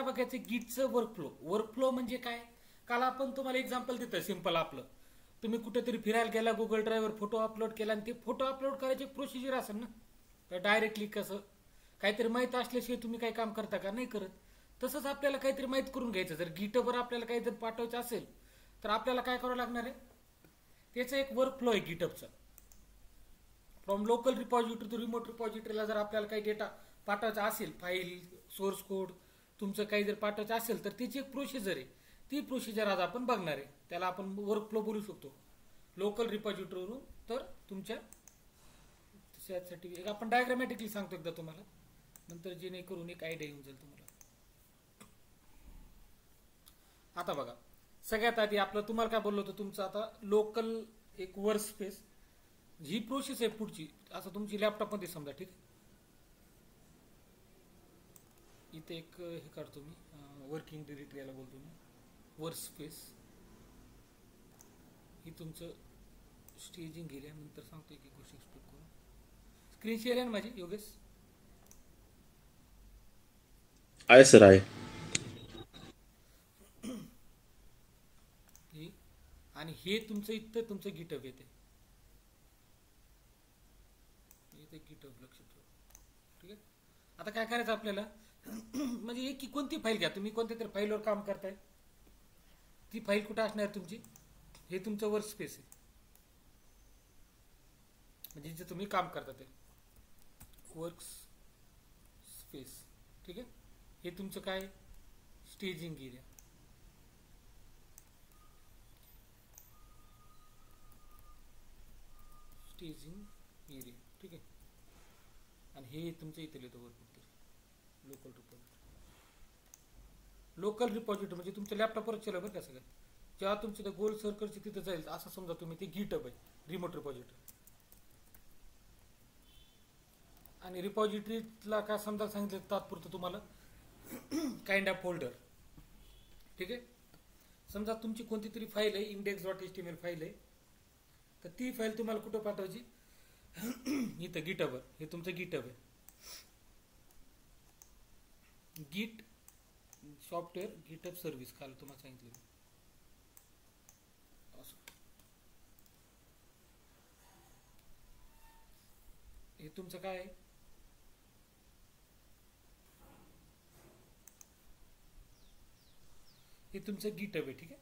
काय बघायचं, गिटचं वर्कफ्लो म्हणजे काय. काल आपण तुम्हाला एक्झाम्पल देतोय सिंपल आपलं. तुम्ही कुठेतरी फिरायला गेला, गुगल ड्राईव्हवर फोटो अपलोड केला आणि ते फोटो अपलोड करायची प्रोसिजर असेल ना, तर डायरेक्टली कसं काहीतरी माहीत असल्याशिवाय तुम्ही काही काम करता का, नाही करत. तसंच आपल्याला काहीतरी माहीत करून घ्यायचं. जर गिटवर आपल्याला काहीतरी पाठवायचं असेल तर आपल्याला काय करावं लागणार आहे, त्याचं एक वर्कफ्लो आहे गिटअपचं. From local repository to remote रिपॉझिटरीला जर आपल्याला काही डेटा पाठवायचा असेल, फाईल, सोर्स कोड तुमचं काही जर पाठवायचं असेल तर त्याची एक प्रोसिजर आहे. ती प्रोसिजर आज आपण बघणार आहे. त्याला आपण वर्कफ्लो बोलू शकतो लोकल रिपॉझिटरीवरून. तर तुमच्या त्यासाठी एक आपण डायग्रामॅटिकली सांगतो एकदा तुम्हाला, नंतर जेणेकरून एक आयडिया येऊन जाईल तुम्हाला. आता बघा, सगळ्यात आधी आपलं तुम्हाला काय बोललो होतं, तुमचं आता लोकल एक वर्क स्पेस ही प्रोसेस आहे पुढची. असं तुमची लॅपटॉपमध्ये समजा, ठीक. इथे एक हे काढतो मी, वर्किंग डिरेक्टरी याला बोलतो मी, वर्क स्पेस. ही तुमचं स्टेजिंग एरिया. नंतर सांगतो एक गोष्ट एक्सप्लेन करून. स्क्रीन शेअर आहे ना माझी योगेश? आहे सर, आहे. आणि हे तुमचं इथं तुमचं गिटअप येते. इथे गिटअप लक्षात ठेवा, ठीक आहे. आता काय करायचं आपल्याला, म्हणजे एक की कोणती फाईल घ्या तुम्ही, कोणत्या तरी फाईलवर काम करताय. ती फाईल कुठं असणार तुमची, हे तुमचं वर्क स्पेस आहे, म्हणजे जे तुम्ही काम करता ते वर्क स्पेस, ठीक आहे. हे तुमचं काय, स्टेजिंग एरिया. स्टेजिंग एरिया, ठीक आहे. आणि हे तुमचं इथे लिहितो work local repository. Local repository म्हणजे तुमच्या लॅपटॉपवरच चला बरं का सगळं. जेव्हा तुमची त्या गोल सर्कलची तिथं जाईल असं समजा तुम्ही, ते गिटअप आहे रिमोट रिपॉझिटरी. आणि रिपॉझिटरीला काय समजा सांगितलं तात्पुरतं तुम्हाला, काइंड ऑफ फोल्डर, ठीक आहे. समजा तुमची कोणती तरी फाईल आहे, index.html फाईल आहे, तर ती फाईल तुम्हाला कुठं पाठवायची, इथं गिटअपवर. हे तुमचं गिटअप आहे, गिट सॉफ्टवेअर गिटअप सर्व्हिस. काल तुम्हाला सांगितलं असं. हे तुमचं काय आहे, हे तुमचं गिटअप आहे, ठीक आहे.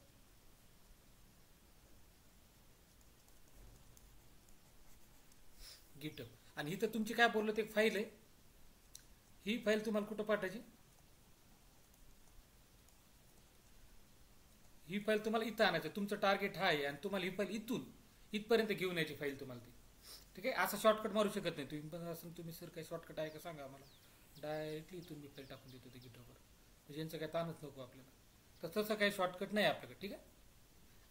गिटअप. आणि इथं तुमची काय बोललो ते फाईल आहे. ही फाईल तुम्हाला कुठं पाठवायची, ही फाईल तुम्हाला इथं आणायचं. तुमचं टार्गेट हा आहे आणि तुम्हाला ही फाईल इथून इथपर्यंत घेऊन यायची फाईल तुम्हाला ती, ठीक आहे. असं शॉर्टकट मारू शकत नाही तुम्ही. पण असं तुम्ही सर काही शॉर्टकट आहे का सांगा आम्हाला, डायरेक्टली इथून मी फाईल टाकून देतो ते गिटअपवर, म्हणजे यांचं काही ताणच नको आपल्याला. तर तसं काही शॉर्टकट नाही आपल्याकडे, ठीक आहे.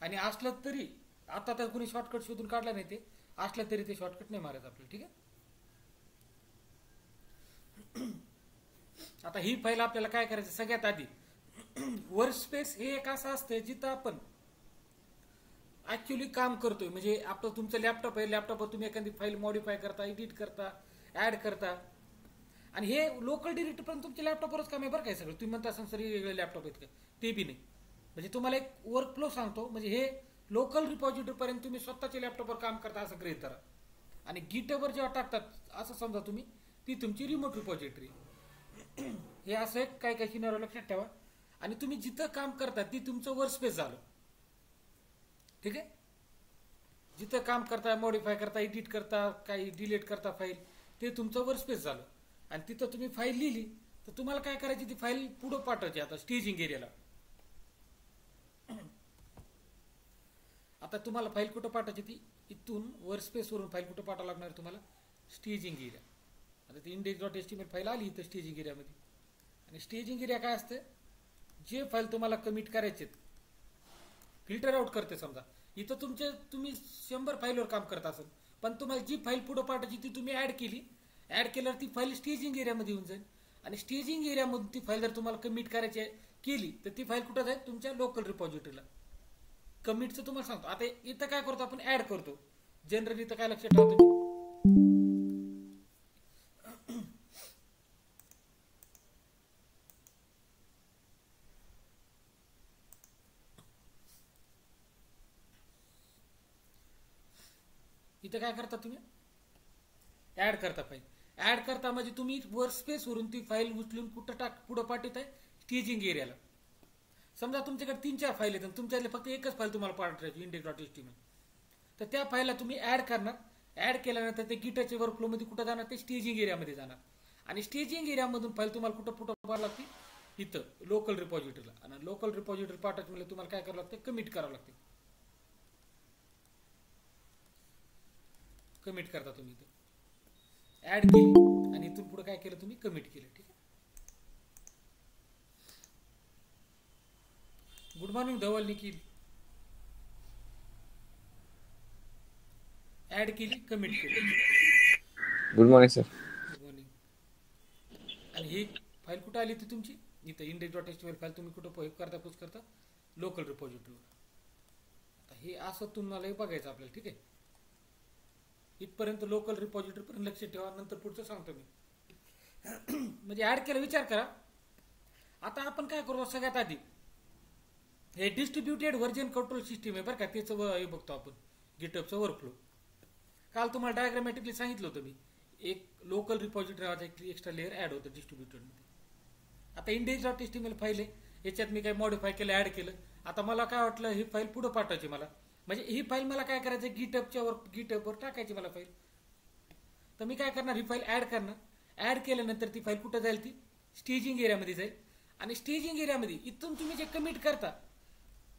आणि असलं तरी आता तर कोणी शॉर्टकट शोधून काढला नाही, ते असलं तरी ते शॉर्टकट नाही मारायचं आपल्याला, ठीक आहे. आता ही फाईल आपल्याला काय करायचं, सगळ्यात आधी वर्क स्पेस हे एक असं असतं जिथं आपण ऍक्च्युली काम करतोय. म्हणजे आपलं तुमचं लॅपटॉप आहे, लॅपटॉपवर तुम्ही एखादी फाईल मॉडिफाय करता, एडिट करता, ऍड करता. आणि हे लोकल डिरेक्टरी पण तुमच्या लॅपटॉपवरच काम आहे बरं काय सगळं. तुम्ही म्हणता असं सर वेगळे लॅपटॉप आहेत का, ते बी नाही. म्हणजे तुम्हाला एक वर्क फ्लो सांगतो, म्हणजे हे लोकल रिपॉझिटरी पर्यंत तुम्ही स्वतःच्या लॅपटॉपवर काम करता असं गृहीत धरा. आणि गिटवर जेव्हा टाकतात असं समजा तुम्ही, ती तुमची रिमोट रिपॉझिटरी. हे असं एक काय काय शिनार लक्षात ठेवा. आणि तुम्ही जिथं काम करता ती तुमचं वर्क स्पेस झालं, ठीक आहे. जिथं काम करता, मॉडिफाय करता, एडिट करता, काही डिलीट करता फाईल, ते तुमचं वर्क स्पेस झालं. आणि तिथं तुम्ही फाईल लिहिली तर तुम्हाला काय करायची, ती फाईल पुढं पाठवायची आता स्टेजिंग एरियाला. आता तुम्हाला फाईल कुठं पाठवायची, ती इथून वर्क स्पेसवरून फाईल कुठं पाठवावं लागणार तुम्हाला, स्टेजिंग एरिया. आता ती index.html फाईल आली इथं स्टेजिंग एरियामध्ये. आणि स्टेजिंग एरिया काय असतं, जे फाईल तुम्हाला कमिट करायचे फिल्टर आउट करते. समजा इथं तुम्ही 100 फाईलवर काम करत असाल, पण तुम्हाला जी फाईल पुढे पाठवायची ती तुम्ही ऍड केली, ऍड केल्यावर ती फाईल स्टेजिंग एरियामध्ये येऊन जाईल. आणि स्टेजिंग एरियामधून ती फाईल जर तुम्हाला कमिट करायची केली तर ती फाईल कुठं जाईल, तुमच्या लोकल रिपॉझिटरीला. कमिटचं तुम्हाला सांगतो. आता इथं काय करतो आपण, ऍड करतो. जनरली इथं काय लक्षात ठेवतो, इथं काय करता तुम्ही ऍड करता फाईल. ऍड करता म्हणजे तुम्ही वर्क स्पेस वरून ती फाईल उचलून कुठं पुढं पाठवत आहे स्टेजिंग एरियाला. समजा तुमच्याकडे 3-4 फाईल आहेत तुमच्यातले फक्त एकच फाईल तुम्हाला पाठवायची index.html, तर त्या फाईलला तुम्ही ऍड करणार. ऍड केल्यानंतर ते गिटच्या वर्कफ्लो मध्ये कुठं जाणार ते स्टेजिंग एरियामध्ये जाणार. आणि स्टेजिंग एरियामधून फाईल तुम्हाला कुठं पाठवावी लागते इथं लोकल रिपॉझिटरीला. आणि लोकल रिपॉझिटरी पाठवायचं म्हणजे तुम्हाला काय करावं लागते कमिट करावं लागते. कमिट करता तुम्ही इथं ऍड केली आणि इथून पुढे काय केलं तुम्ही कमिट केलं. ठीक आहे. गुड मॉर्निंग धवल निखिल. ऍड केली कमिट केली. Good morning sir. Good morning. आणि ही फाईल कुठं आली ती तुमची इथं index.html फाईल तुम्ही कुठं पुश करता लोकल रिपॉझिटरीवर. आता हे असं तुम्हाला बघायचं आपल्याला. ठीक आहे. इथपर्यंत लोकल रिपॉझिटरी पर्यंत लक्ष ठेवा. नंतर पुढचं सांगतो मी. म्हणजे ऍड केला विचार करा. आता आपण काय करू सगळ्यात आधी हे डिस्ट्रीब्युटेड व्हर्जन कंट्रोल सिस्टीम आहे बरं का. त्याचं हे बघतो आपण गिटहबचं वर्कफ्लो. काल तुम्हाला डायग्रामॅटिकली सांगितलं होतं मी. एक लोकल रिपॉझिटरी नावाचा एक एक्स्ट्रा लेअर ऍड होतं डिस्ट्रीब्युटेडमध्ये. आता index.html फाईल आहे. याच्यात मी काही मॉडिफाय केलं ऍड केलं. आता मला काय वाटलं ही फाईल पुढं पाठवायची मला. म्हणजे ही फाईल मला काय करायचं गिटहबवर टाकायची मला फाईल. तर मी काय करणार ही फाईल ऍड करणार. ऍड केल्यानंतर ती फाईल कुठं जाईल ती स्टेजिंग एरियामध्ये जाईल. आणि स्टेजिंग एरियामध्ये इथून तुम्ही जे कमिट करता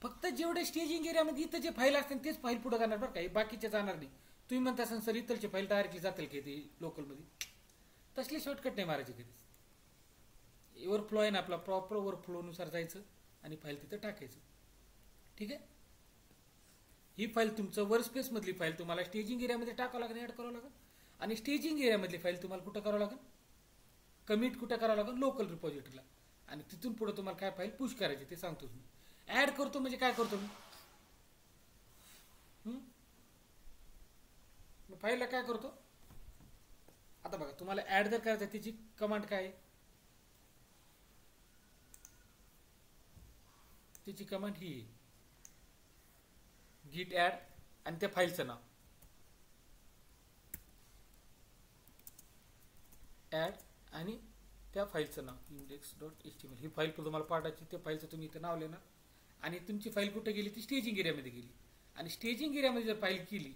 फक्त जेवढे स्टेजिंग एरियामध्ये इथं जे फाईल असतील तेच फाईल पुढे जाणार बरं का. बाकीचे जाणार नाही. तुम्ही म्हणता असाल सर इथलचे फाईल डायरेक्टली जातील की ती लोकलमध्ये. तसली शॉर्टकट नाही मारायची कधीच. वर्कफ्लो आहे ना आपला प्रॉपर वर्कफ्लोनुसार जायचं आणि फाईल तिथं टाकायचं. ठीक आहे. ही फाईल तुमचं वर्क स्पेस मधली फाईल तुम्हाला स्टेजिंग एरियामध्ये टाकावं लागेल ऍड करावं लागेल. आणि स्टेजिंग एरियामधली फाईल तुम्हाला कुठं करावं लागेल कमिट कुठं करावं लागेल लोकल रिपॉझिटरीला. आणि तिथून पुढे तुम्हाला काय फाईल पुश करायची ते सांगतो मी. ऍड करतो म्हणजे काय करतो मी फाईलला काय करतो. आता बघा तुम्हाला ऍड जर करायचं त्याची कमांड काय आहे. त्याची कमांड ही आहे git add आणि त्या फाईलचं नाव ऍड आणि त्या फाईलचं नाव index.html. ही फाईल तुम्हाला पाठायची. त्या फाईलचं तुम्ही इथं नाव लिहिणार. आणि तुमची फाईल कुठे गेली ती स्टेजिंग एरियामध्ये गेली. आणि स्टेजिंग एरियामध्ये जर फाईल केली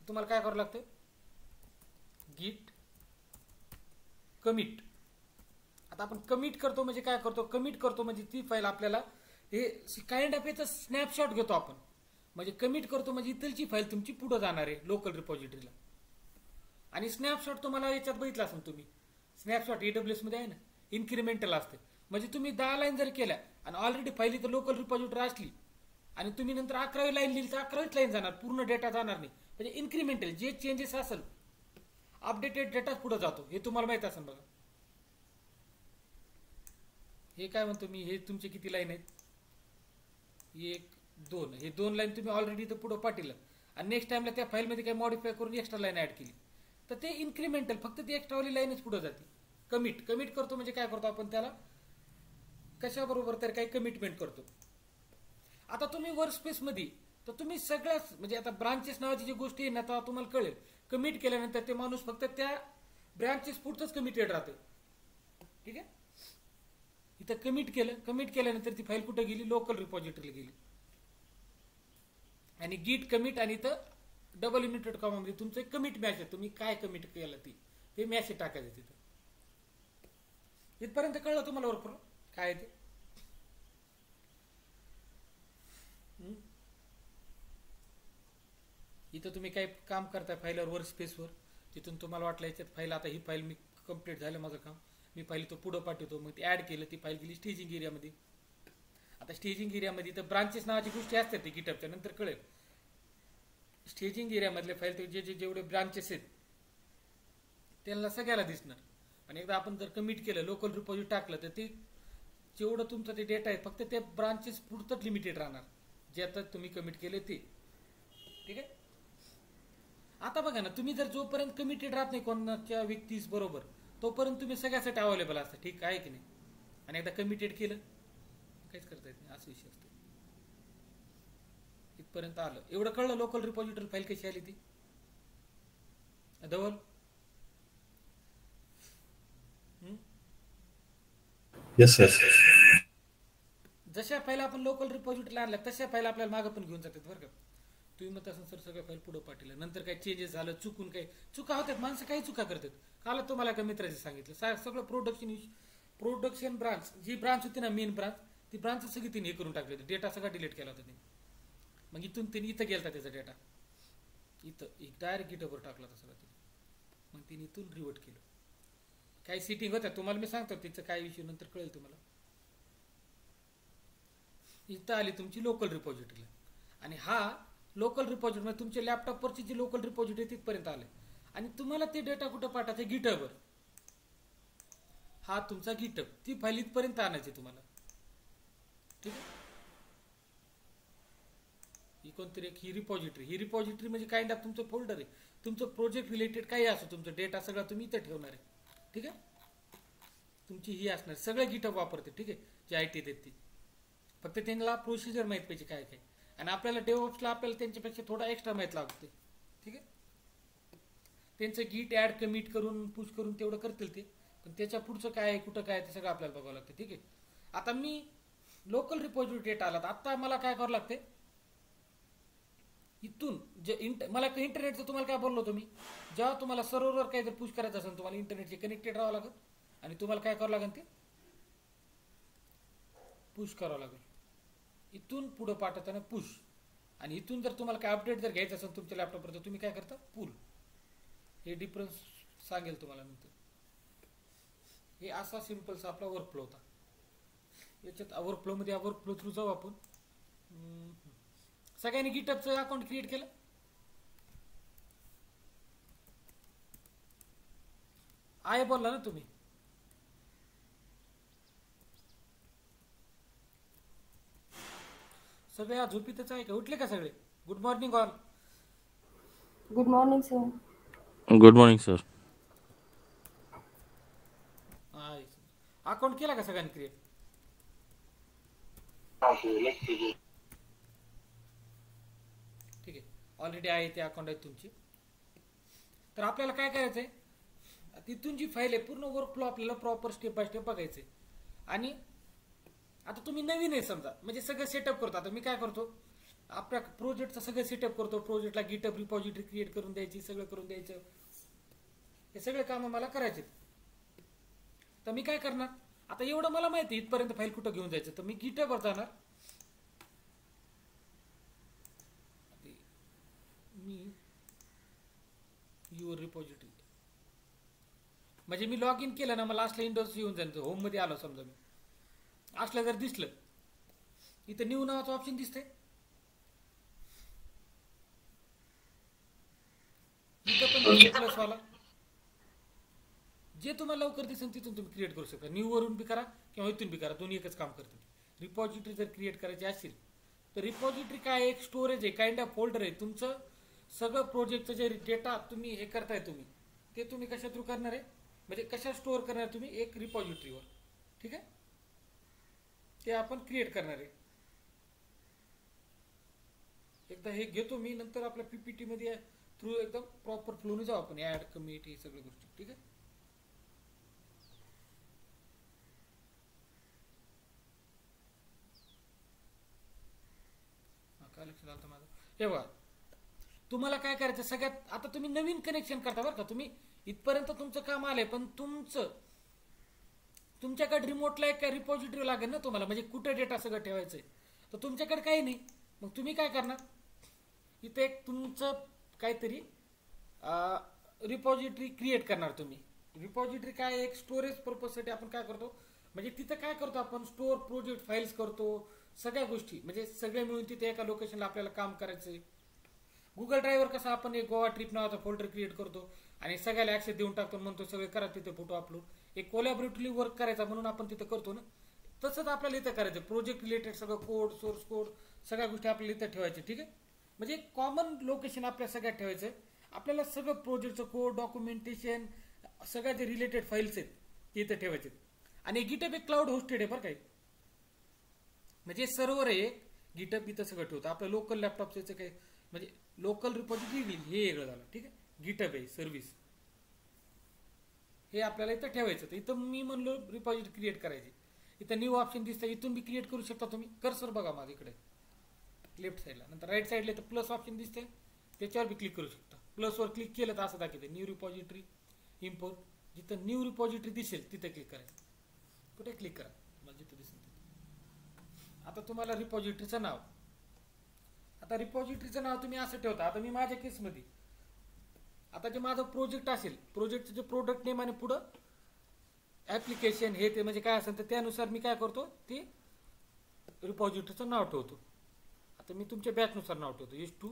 तर तुम्हाला काय करावं लागतं git कमिट. आता आपण कमिट करतो म्हणजे काय करतो कमिट करतो म्हणजे ती फाईल आपल्याला हे काइंड ऑफ याचा स्नॅपशॉट घेतो आपण. म्हणजे कमिट करतो म्हणजे इथलची फाईल तुमची पुढे जाणार आहे लोकल रिपॉझिटरीला. आणि स्नॅपशॉट तुम्हाला याच्यात बघितला असेल तुम्ही. स्नॅपशॉट AWS मध्ये आहे ना इन्क्रिमेंटल असते. म्हणजे तुम्ही 10 लाईन जर केल्या आणि ऑलरेडी फाईल इथं लोकल रिपॉझिटरी असली आणि तुम्ही नंतर 11वी लाईन लिहिली तर 11वीच लाईन जाणार पूर्ण डेटा जाणार नाही. म्हणजे इन्क्रिमेंटल जे चेंजेस असेल अपडेटेड डेटा पुढे जातो. हे तुम्हाला माहित असेल बघा. हे काय म्हणतो मी हे तुमचे किती लाईन आहेत 1 2. हे 2 लाईन तुम्ही ऑलरेडी इथं पुढे पाठवलं आणि नेक्स्ट टाइमला त्या फाईलमध्ये काही मॉडिफाय करून एक्स्ट्रा लाईन ऍड केली तर ते इन्क्रिमेंटल फक्त ती एक्स्ट्रावाली लाईनच पुढे जाते. कमिट करतो म्हणजे काय करतो आपण त्याला कशाबरोबर तर काही कमिटमेंट करतो. आता तुम्ही वर्क स्पेस मध्ये तर तुम्ही सगळ्याच म्हणजे आता ब्रांचेस नावाची जी गोष्टी आहे ना तर तुम्हाला कळेल. कमिट केल्यानंतर ते माणूस फक्त त्या ब्रांचेस पुरतच कमिटेड राहते. ठीक आहे. इथं कमिट केल्यानंतर ती फाईल कुठे गेली लोकल रिपॉझिटरीला गेली. आणि गिट कमिट आणि इथं डबल इन्व्हर्टेड कॉमा मध्ये तुमचं एक कमिट मॅच आहे. तुम्ही काय कमिट केलं ते मॅसेज टाकायचं तिथं. इथपर्यंत कळलं तुम्हाला वर्कफ्लो काय आहे ते. इथं तुम्ही काय काम करताय फाईलवर वर्क स्पेसवर तिथून तुम्हाला वाटलं याच्यात फाईल आता ही फाईल मी कंप्लीट झालं माझं काम मी फाईल तो पुढं पाठवतो. मग ती ऍड केलं ती फाईल गेली स्टेजिंग एरियामध्ये. आता स्टेजिंग एरियामध्ये तर ब्रांचेस नावाची गोष्टी असतात ते गिटहबच्या नंतर कळेल. स्टेजिंग एरियामधले फाईल ते जेवढे ब्रांचेस आहेत त्यांना सगळ्याला दिसणार. आणि एकदा आपण जर कमिट केलं लोकल रिपॉझिटरी टाकलं तर ते जेवढं तुमचं ते डेटा आहे फक्त ते ब्रांचेस पुरतच लिमिटेड राहणार जे आता तुम्ही कमिट केले ते. ठीक आहे. आता बघा ना तुम्ही जर जोपर्यंत कमिटेड राहत नाही कोणाच्या व्यक्तीस बरोबर तोपर्यंत तुम्ही सगळ्यासाठी अवेलेबल असता. ठीक आहे की नाही. आणि एकदा कमिटेड केलं काहीच करता येत नाही असं विषय असतो. इथपर्यंत आलं एवढं कळलं लोकल रिपॉझिटरी फाईल कशी आली ती. धवल येस सर. जशा फाईल आपण लोकल रिपॉझिटरीला आणल्या तशा फाईल आपल्याला मागं पण घेऊन जातात बरं का. तुम्ही म्हणत असाल सर सगळ्या फाईल पुढे पाठवल्या, नंतर काही चेंजेस झालं, चुकून काही चुका होतात, माणसं काही चुका करतात. काल तुम्हाला एका मित्राचे सांगितलं, सगळं प्रोडक्शन ब्रांच जी ब्रांच होती ना मेन ब्रांच, ती ब्रांच सगळी तिने हे करून टाकली होती, डेटा सगळा डिलीट केला होता तिने. मग इथून तिने इथं गेलता त्याचा डेटा, इथं डायरेक्ट गिटवर टाकला होता सगळं तिने. मग तिने इथून रिवर्ट केलं. काही सिटिंग होत्या तुम्हाला मी सांगतो, तिचं काय विषय नंतर कळेल तुम्हाला. इथं आली तुमची लोकल रिपॉझिटरीला, आणि हा लोकल रिपॉझिटरी म्हणजे तुमच्या लॅपटॉपवरची जी लोकल रिपॉझिटरी तिथपर्यंत आले, आणि तुम्हाला ते डेटा कुठं पाठायचं, गिटहबवर. हा तुमचा गिटहब, ती फाईल इथपर्यंत आणायची तुम्हाला. ठीक आहे. ही कोणतरी एक ही रिपॉझिटरी म्हणजे काइंड ऑफ तुमचं फोल्डर आहे. तुमचं प्रोजेक्ट रिलेटेड काही असो, तुमचं डेटा सगळा तुम्ही इथं ठेवणार आहे. ठीक आहे. तुमची ही असणार, सगळं गिटहब वापरते. ठीक आहे. जे IT देत ती, फक्त त्यांना प्रोसिजर माहीत पाहिजे काय काय, आणि आपल्याला डेव्हऑप्सला आपल्याला त्यांच्यापेक्षा थोडा एक्स्ट्रा माहीत लागते. ठीक आहे. त्यांचं गिट ॲड कमिट करून पुश करून तेवढं करतील ते, पण त्याच्या पुढचं काय आहे, कुठं काय ते सगळं आपल्याला बघावं लागतं. ठीक आहे. आता मी लोकल रिपॉझिटरी डेटा आला, आता मला काय करावं लागते, इथून जे मला इंटरनेटचं तुम्हाला काय बोललो तुम्ही, जेव्हा तुम्हाला सर्व्हरवर काही जर पुश करायचं असेल, तुम्हाला इंटरनेटचे कनेक्टेड राहावं लागेल, आणि तुम्हाला काय करावं लागेल, ते पुश करावं लागेल. इथून पुढं पाठवताना पुश, आणि इथून जर तुम्हाला काय अपडेट जर घ्यायचं असेल तुमच्या लॅपटॉपवर, तर तुम्ही काय करता, पुल. हे डिफरन्स सांगेल तुम्हाला नंतर. हे असा सिम्पलचा आपला वर्कफ्लो होता. याच्यात वर्कफ्लोमध्ये वर्कफ्लो थ्रू जाऊ आपण. सगळ्यांनी गिटहबचं अकाउंट क्रिएट केलं. आहे बोलला ना तुम्ही. सगळे आज झोपीतच आहे का, उठले का सगळे? Good morning all. Good morning sir. Good morning sir. Account केला का सगळ्यांनी क्रिएट? ठीक आहे. ऑलरेडी आहे ते अकाउंट आहे तुमची. तर आपल्याला काय करायचंय, तिथून जी फाईल आहे पूर्ण वर्कफ्लो आपल्याला प्रॉपर स्टेप बाय स्टेप बघायचंय. आणि आता तुम्ही नवीन आहे समजा, म्हणजे सगळं सेटअप करतो. आता मी काय करतो, आपल्या प्रोजेक्टचं सगळं सेटअप करतो. प्रोजेक्टला गिटहब रिपॉझिटरी क्रिएट करून द्यायची, सगळं करून द्यायचं. हे सगळे कामं मला करायचे. तर मी काय करणार, आता एवढं मला माहिती इथपर्यंत फाईल कुठं घेऊन जायचं, तर मी गिटहबवर जाणार. मी युअर रिपॉझिटरी म्हणजे मी लॉग इन केलं ना, मला असल्या इंडोर्स येऊन जाईल. होम मध्ये आलो समजा, मी असलं जर दिसलं, इथं न्यू नावाचं ऑप्शन दिसतंय. इथं पण दिसतंय प्लस वाला. जे तुम्हाला लवकर दिसेल तिथून तुम्ही क्रिएट करू शकता. न्यू वरून बी करा किंवा इथून बी करा, दोन्ही एकच काम करते. रिपॉझिटरी जर क्रिएट करायची असेल तर रिपॉझिटरी काय, एक स्टोरेज आहे, काइंड ऑफ फोल्डर आहे. तुमचं सगळं प्रोजेक्टचं जे डेटा तुम्ही हे करताय, तुम्ही ते तुम्ही कशा थ्रू करणार आहे, म्हणजे कशा स्टोअर करणार तुम्ही, एक रिपॉझिटरीवर. ठीक आहे. ते आपण क्रिएट करणार आहे. एकदा हे घेतो मी, नंतर आपल्या PPT मध्ये थ्रू एकदम प्रॉपर फ्लोने जाऊ आपण, ऍड कमिट हे सगळ्या गोष्टी. ठीक आहे. काय लक्षात आलं माझं, हे बघा तुम्हाला काय करायचं, सगळ्यात आता तुम्ही नवीन कनेक्शन करता बरं का. तुम्ही इथपर्यंत तुमचं काम आलंय, पण तुमच्याकडे रिमोटला एक रिपॉझिटरी लागेल ना तुम्हाला, म्हणजे कुठे डेटा सगळं ठेवायचंय. तर तुमच्याकडे काही नाही, मग तुम्ही काय करणार, इथे एक तुमचं काहीतरी रिपॉझिटरी क्रिएट करणार तुम्ही. रिपॉझिटरी काय, एक स्टोरेज पर्पजसाठी आपण काय करतो, म्हणजे तिथं काय करतो आपण, स्टोअर प्रोजेक्ट फाईल्स करतो, सगळ्या गोष्टी, म्हणजे सगळे मिळून तिथे एका लोकेशनला आपल्याला काम करायचंय. गुगल ड्राईव्हवर कसं आपण एक गोवा ट्रिप नावाचा फोल्डर क्रिएट करतो आणि सगळ्याला ऍक्सेस देऊन टाकतो, म्हणतो सगळे करा तिथे फोटो अपलोड. एक कोलॅबोरेटिव्हली वर्क करायचा म्हणून आपण तिथे करतो ना, तसंच आपल्याला इथं करायचं. प्रोजेक्ट रिलेटेड सगळं कोड, सोर्स कोड, सगळ्या गोष्टी आपल्याला इथं ठेवायच्या. ठीक आहे. म्हणजे कॉमन लोकेशन आपल्या सगळ्यात ठेवायचं. आपल्याला सगळं प्रोजेक्टचं कोड, डॉक्युमेंटेशन, सगळ्या जे रिलेटेड फाईल्स आहेत ते इथं ठेवायचे. आणि गिटहब एक क्लाउड होस्टेड आहे बरं काय, म्हणजे सर्व्हर आहे गिटहब, इथं सगळं ठेवतं. आपलं लोकल लॅपटॉपचं काही म्हणजे लोकल रिपॉझिटरी हे वेगळं झालं. ठीक आहे. गिटहब आहे सर्व्हिस, हे आपल्याला इथं ठेवायचं. तर इथं मी म्हणलो रिपॉझिटरी क्रिएट करायची. इथं न्यू ऑप्शन दिसतं, इथून बी क्रिएट करू शकता तुम्ही. कर्सर बघा माझ्या इकडे लेफ्ट साईडला, नंतर राईट साईडला इथं प्लस ऑप्शन दिसते, त्याच्यावर बी क्लिक करू शकता. प्लसवर क्लिक केलं तर असं दाखवते न्यू रिपॉझिटरी इम्पोर्ट. जिथं न्यू रिपॉझिटरी दिसेल तिथे क्लिक करायचं. कुठे क्लिक करा मला जिथं दिसेल तिथे. आता तुम्हाला रिपॉझिटरीचं नाव, आता रिपॉझिटरीचं नाव तुम्ही असं ठेवता. आता मी माझ्या केसमध्ये आता जे माझं प्रोजेक्ट असेल, प्रोजेक्टचं जे प्रोडक्ट नेम आणि पुढं ॲप्लिकेशन हे ते म्हणजे काय असेल तर त्यानुसार मी काय करतो ते रिपॉझिटरीचं नाव ठेवतो. आता मी तुमच्या बॅचनुसार नाव ठेवतो, H2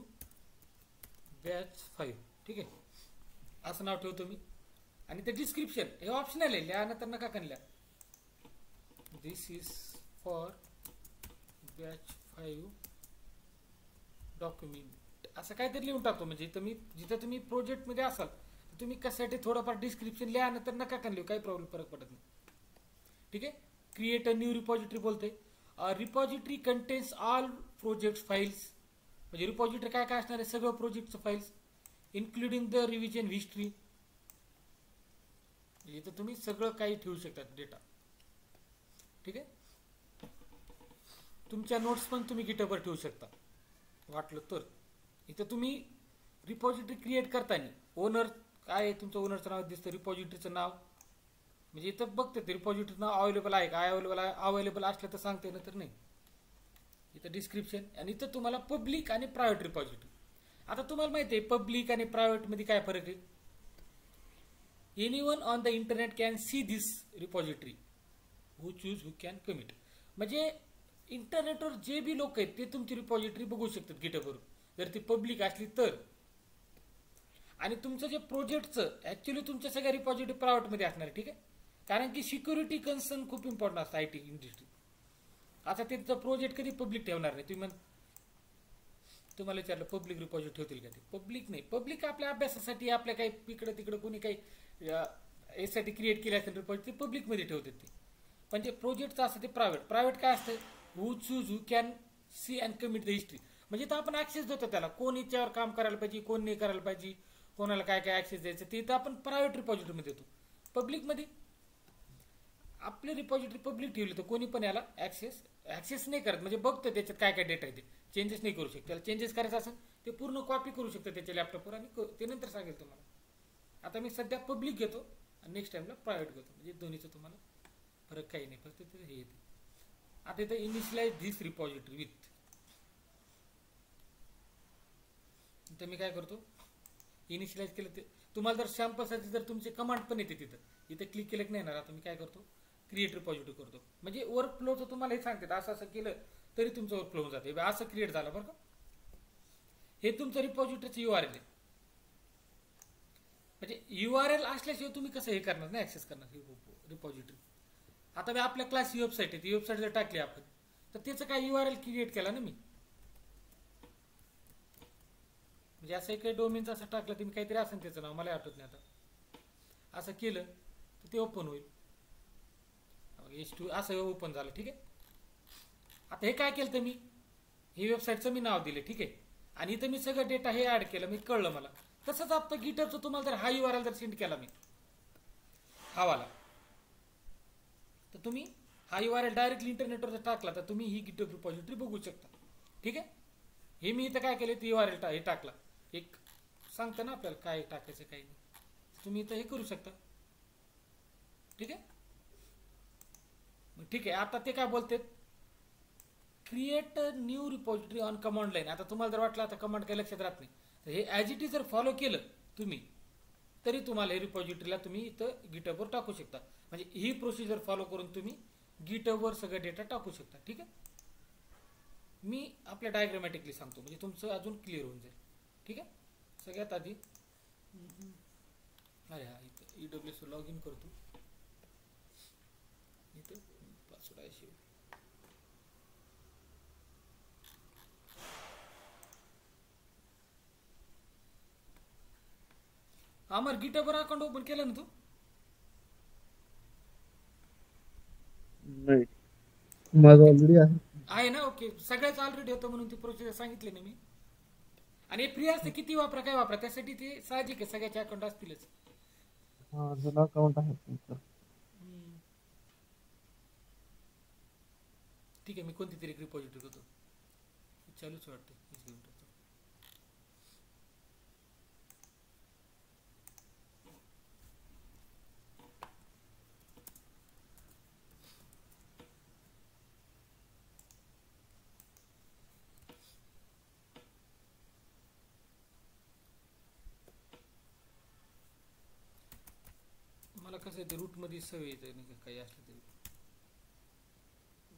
बॅच 5, ठीक आहे, असं नाव ठेवतो मी. आणि ते डिस्क्रिप्शन हे ऑप्शनल आहे, लिहा तर नका कणल्या. दिस इज फॉर बॅच 5 डॉक्युमेंट असं काहीतरी लिहून टाकतो. म्हणजे जिथं तुम्ही प्रोजेक्टमध्ये असाल तर तुम्ही कशासाठी थोडंफार डिस्क्रिप्शन लिहा, नंतर नका कण लिहू, काही प्रॉब्लेम फरक पडत नाही. ठीक आहे. क्रिएट अ न्यू रिपॉझिटरी बोलते. Repository contains all project files, म्हणजे रिपॉझिटरी काय काय असणार आहे, सगळं प्रोजेक्टचं files including the revision history. इथं तुम्ही सगळं काही ठेवू शकता डेटा. ठीक आहे. तुमच्या नोट्स पण तुम्ही गिटहबवर ठेवू शकता वाटलं तर. इथं तुम्ही रिपॉझिटरी क्रिएट करताना ओनर काय आहे, तुमचं ओनरचं नाव दिसतं, रिपॉझिटरीचं नाव म्हणजे इथं बघते ते रिपॉझिटरीचं नाव अवेलेबल आहे का, अवेलेबल असलं तर सांगते, ना तर नाही. इथं डिस्क्रिप्शन आणि इथं तुम्हाला पब्लिक आणि प्रायव्हेट रिपॉझिटरी. आता तुम्हाला माहिती आहे पब्लिक आणि प्रायव्हेट मध्ये काय फरक आहे. Anyone on the internet can see this repository who choose who can commit. म्हणजे इंटरनेटवर जे बी लोक आहेत ते तुमची रिपॉझिटरी बघू शकतात गिटहबवर, जर ती पब्लिक असली तर. आणि तुमचं जे प्रोजेक्टचं ऍक्च्युली तुमच्या सगळ्या रिपॉझिटरी प्रायव्हेटमध्ये असणार आहे. ठीक आहे. कारण की सिक्युरिटी कन्सर्न खूप इम्पॉर्टंट असतं आय टी इंडस्ट्री. आता त्याचं प्रोजेक्ट कधी पब्लिक ठेवणार नाही. तुम्हाला विचारलं पब्लिक रिपॉझिटरी ठेवतील का, ते पब्लिक नाही. पब्लिक आपल्या अभ्यासासाठी आपल्या काही इकडं तिकडं कोणी काही यासाठी क्रिएट केली असेल रिपॉझिटरी पब्लिकमध्ये ठेवतात ते. पण जे प्रोजेक्टचं असतं ते प्रायव्हेट काय असतं, who choose who can see and commit the history. म्हणजे तर आपण ऍक्सेस देतो त्याला, कोण याच्यावर काम करायला पाहिजे, कोण नाही करायला पाहिजे, कोणाला काय काय ऍक्सेस द्यायचं ते तर आपण प्रायव्हेट रिपॉझिटरीमध्ये देतो. पब्लिकमध्ये आपली रिपॉझिटरी पब्लिक ठेवली तर कोणी पण याला ऍक्सेस नाही करत. म्हणजे बघतं त्याच्यात काय काय डेटा आहे, ते चेंजेस नाही करू शकत. त्याला चेंजेस करायचं असेल ते पूर्ण कॉपी करू शकतं त्याच्या लॅपटॉपवर आणि ते नंतर सांगेल तुम्हाला. आता मी सध्या पब्लिक घेतो आणि नेक्स्ट टाइमला प्रायव्हेट घेतो, म्हणजे दोन्हीचं तुम्हाला फरक काही नाही, फक्त ते हे येते. आता इथं इनिशियलाइज धिस रिपॉझिटरी विथ, तर मी काय करतो इनिशियलाइज केलं ते. तुम्हाला जर सॅम्पलसाठी जर तुमचे कमांड पण येते इथं क्लिक केलं की नाही येणार. आता मी काय करतो क्रिएट रिपॉझिटरी करतो. म्हणजे वर्कफ्लोचं तुम्हाला हे सांगते असं असं केलं तरी तुमचं वर्कफ्लो होऊन जाते. असं क्रिएट झालं बरं का. हे तुमचं रिपॉझिटरीचं URL आहे. म्हणजे URL असल्याशिवाय तुम्ही कसं हे करणार नाही, ऍक्सेस करणार रिपॉझिटरी. आता मी आपल्या क्लास ही वेबसाईट आहे, ती वेबसाईट जर टाकली आपण तर त्याचं काय URL क्रिएट केला ना मी. म्हणजे असं काही डोमेनचं असं टाकलं तुम्ही काहीतरी असेल त्याचं नाव, मला आठवत नाही आता. असं केलं तर ते ओपन होईल. H2 असं ओपन झालं. ठीक आहे. आता हे काय केलं तर मी ही वेबसाईटचं मी नाव दिले. ठीक आहे. आणि इथं मी सगळं डेटा हे ऍड केलं, मी कळलं मला. तसंच आपलं गिटहबचं तुम्हाला जर हा URL जर सेंड केला मी हा वाला, तर तुम्ही हा URL डायरेक्टली इंटरनेटवर जर टाकला तर तुम्ही ही गिटहब रिपॉझिटरी बघू शकता. ठीक आहे. हे मी इथं काय केलं ते URL हे टाकला, एक सांगतं ना आपल्याला काय टाकायचं काही नाही, तुम्ही इथं हे करू शकता. ठीक आहे. ठीक आहे. आता ते काय बोलतात create new repository on command line. आता तुम्हाला जर वाटलं आता कमांड काही लक्षात राहत नाही तर हे ॲज इट इज जर फॉलो केलं तुम्ही तरी तुम्हाला हे रिपॉझिटरीला तुम्ही इथं गिटहबवर टाकू शकता. म्हणजे ही प्रोसिजर फॉलो करून तुम्ही गिटहबवर सगळं डेटा टाकू शकता. ठीक आहे. मी आपल्या डायग्रामॅटिकली सांगतो म्हणजे तुमचं अजून क्लिअर होऊन जाईल. ठीक आहे. सगळ्यात आधी अरे हा इथं EWS लॉग इन करतो. इथं पासवर्ड आहे शिव. आमर गिटहबवर अकाउंट ओपन केलं ना तू? नाही, माझं ऑलरेडी आहे. आहे ना. ओके. सगळ्याच ऑलरेडी होतं म्हणून ती प्रोसिजर सांगितली ना मी. आणि फ्री असते, किती वापरा काय वापरा, त्यासाठी ते साहजिक आहे, सगळ्याचे अकाउंट असतीलच. हा जुनं अकाउंट आहे तुमचं. ठीक आहे, मी कोणती तरी रिपॉझिटरी करतो, चालूच वाटतं. मला कसं आहे, ते रूटमध्ये सवय येते नाही का, काही असलं तरी.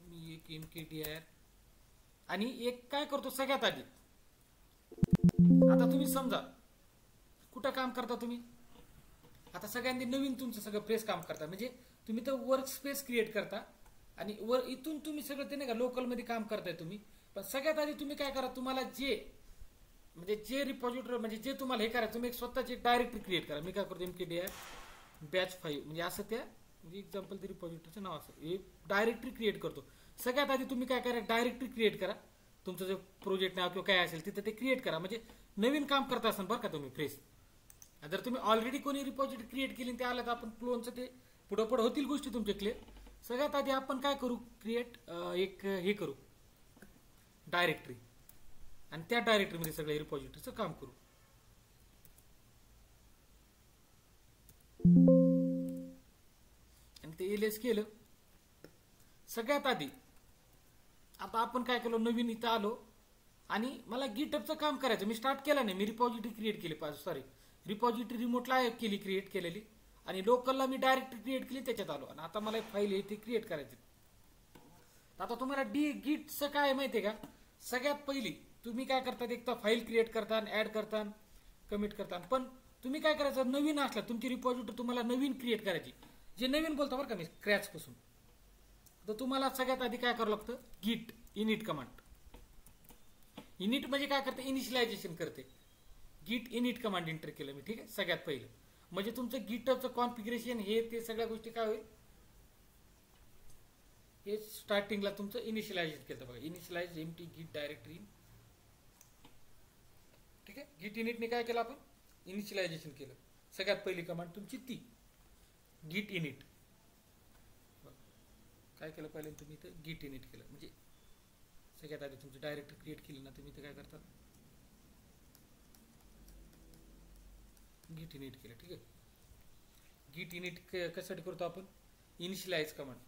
मी एक MKDR आणि एक काय करतो सगळ्यात आधी. आता तुम्ही समजा कुठं काम करता तुम्ही, आता सगळ्यांनी नवीन तुमचं सगळं प्रेस काम करता, म्हणजे तुम्ही तर वर्क स्पेस क्रिएट करता आणि इथून तुम्ही सगळं ते नाही का लोकलमध्ये काम करताय तुम्ही. पण सगळ्यात आधी तुम्ही काय करा, तुम्हाला जे रिपॉझिटरी म्हणजे जे तुम्हाला हे करा, तुम्ही एक स्वतःची डायरेक्टरी क्रिएट करा. मी काय करतो, MKDR बॅच 5 म्हणजे असं त्या म्हणजे एक्झाम्पल ते रिपॉझिटरीचं नाव असं हे डायरेक्टरी क्रिएट करतो. सगळ्यात आधी तुम्ही काय करा, डायरेक्टरी क्रिएट करा. तुमचं जे प्रोजेक्ट नाव किंवा काय असेल तिथं ते क्रिएट करा. म्हणजे नवीन काम करता असाल बरं का तुम्ही फ्रेश. जर तुम्ही ऑलरेडी कोणी रिपॉझिटरी क्रिएट केली ते आलं तर आपण क्लोनचं ते पुढं होतील गोष्टी तुमचे क्लिअर. सगळ्यात आधी आपण काय करू, क्रिएट एक हे करू डायरेक्टरी, आणि त्या डायरेक्टरीमध्ये सगळ्या रिपॉझिटरीचं काम करू. आणि ते एलएस केलं. सगळ्यात आधी आता आपण काय केलं, नवीन इथं आलो आणि मला गिटअपचं काम करायचं. मी स्टार्ट केलं नाही, मी रिपॉझिटरी क्रिएट केली, रिपॉझिटरी रिमोटला केली क्रिएट केलेली, आणि लोकलला मी डायरेक्टरी क्रिएट केली, त्याच्यात आलो. आणि आता मला एक फाईल आहे ती क्रिएट करायची. आता तुम्हाला गिटचं काय माहितीये का, सगळ्यात पहिली तुम्ही काय करतात, एक तर फाईल क्रिएट करता, ऍड करता, कमिट करता. पण तुम्ही काय करायचं, नवीन असला तुमची रिपॉझिटरी तुम्हाला नवीन क्रिएट करायची, जे नवीन बोलतो बरं का मी क्रॅच पासून, तर तुम्हाला सगळ्यात आधी काय करावं लागतं, गिट इनिट कमांड. इनिट म्हणजे काय करते, इनिशियलायझेशन करते. गिट इनिट कमांड एंटर केलं मी, ठीक आहे, सगळ्यात पहिलं. म्हणजे तुमचं गिटअपचं कॉन्फिगरेशन हे ते सगळ्या गोष्टी काय होईल, हे स्टार्टिंगला तुमचं इनिशियलायझेशन केलं बघा, इनिशियलाइज एमटी गिट डायरेक्टरी. ठीक आहे, गिट इनिटने काय केलं आपण, इनिशियलायझेशन केलं. सगळ्यात पहिली कमांड तुमची ती गिट इनिट. काय केलं पहिल्यांदा तुम्ही इथं गिट इनिट केलं, म्हणजे सगळ्यात आधी तुमची डायरेक्टरी क्रिएट केली ना तुम्ही इथं काय करतात, गिट इनिट केलं. ठीक आहे, गिट इनिट कशासाठी करतो आपण, initialise command.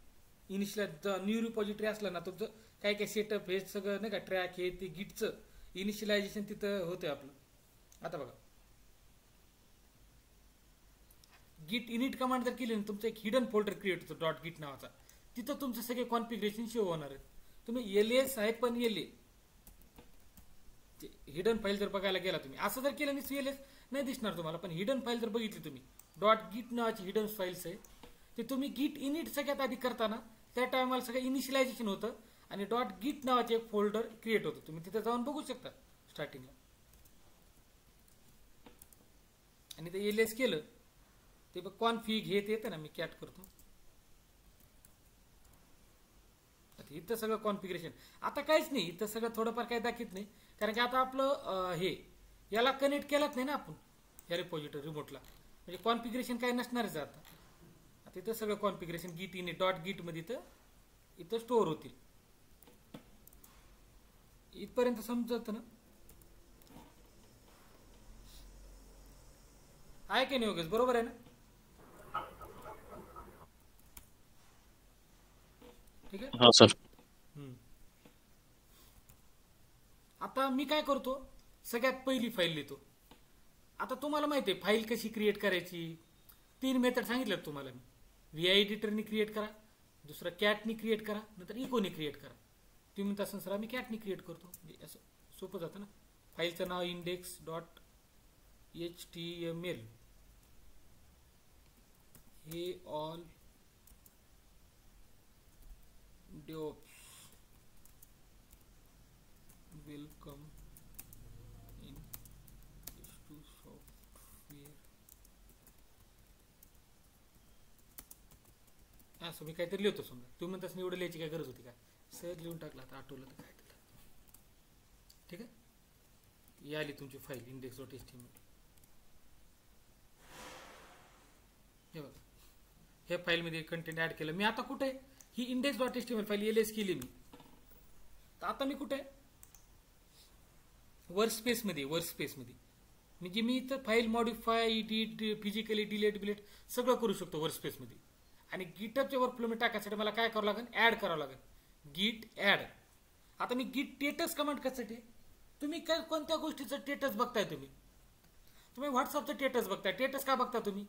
Initialise new repository असला ना तुमचं काय काय सेटअप हे सगळं नाही का, ट्रॅक हे ते गिटचं इनिशियलायझेशन तिथं होतं आपलं. आता बघा, गिट इनिट कमांड जर केली ना, तुमचं एक हिडन फोल्डर क्रिएट होतो डॉट गिट नावाचा, तिथं तुमचे सगळे कॉन्फिगरेशन शो होणार आहेत. तुम्ही एलएस आहे पण हिडन फाईल जर बघायला गेला तुम्ही, असं जर केलं नाही एलएस नाही दिसणार तुम्हाला, पण हिडन फाईल जर बघितली तुम्ही, डॉट गिट नावाची हिडन फाईल्स आहे, ते तुम्ही गिट इनिट सगळ्यात आधी करताना त्या टायमाला सगळं इनिशियलायझेशन होतं, आणि डॉट गिट नावाचे एक फोल्डर क्रिएट होतं. तुम्ही तिथे जाऊन बघू शकता स्टार्टिंगला. आणि ते एलएस केलं ते बघ कॉन्फिग हे येतं ना, मी कॅट करतो इथं सगळं कॉन्फिगरेशन. आता काहीच नाही इथं, सगळं थोडंफार काही दाखवत नाही, कारण की आता आपलं हे याला कनेक्ट केलंच नाही ना आपण या रिपॉझिटरी रिमोटला, म्हणजे कॉन्फिगरेशन काही नसणारच. आता इथं सगळं कॉन्फिगरेशन गिट इनिट डॉट गिट मध्ये इथं स्टोअर होतील. इथपर्यंत समजत ना, आहे की नाही योगेश, बरोबर आहे ना? ठीक आहे, हाँ सर. आता मी काय करतो, सगळ्यात पहिली फाईल लिहितो. आता तुम्हाला माहिती आहे फाईल कशी क्रिएट करायची, 3 मेथड सांगितलं तुम्हाला मी. व्हीआय एडिटरनी क्रिएट करा, दुसरं कॅटनी क्रिएट करा, नंतर इकोनी क्रिएट करा. तुम्ही म्हणता असं सर मी कॅटनी क्रिएट करतो, म्हणजे असं सोपं जातं ना. फाईलचं नाव इंडेक्स डॉट HTML, हे all DevOps welcome in to software. असं मी काहीतरी लिहितो. समजा तुम्ही म्हणतास एवढं लिहायची काय गरज होती का, सहज लिहून टाकला, आता आठवलं तर काय त्याला. ठीक आहे, ही आली तुमची फाईल index.html. हे बघा, ह्या फाईलमध्ये कंटेंट ऍड केलं मी. आता कुठे ही index.html फाईल एलएस केली मी. तर आता मी कुठे वर्कस्पेस मध्ये म्हणजे मी इथं file modify, edit, physically delete सगळं करू शकतो वर्कस्पेस मध्ये. आणि गिटअपच्या वर्कफ्लो मध्ये टाकायसाठी मला काय करावं लागेल, ऍड करावं लागेल, गिट ऍड. आता मी गिट टेटस कमांड कशासाठी, तुम्ही काय कोणत्या गोष्टीचं टेटस बघताय, तुम्ही व्हॉट्सअपचं टेटस बघताय. टेटस का बघता तुम्ही,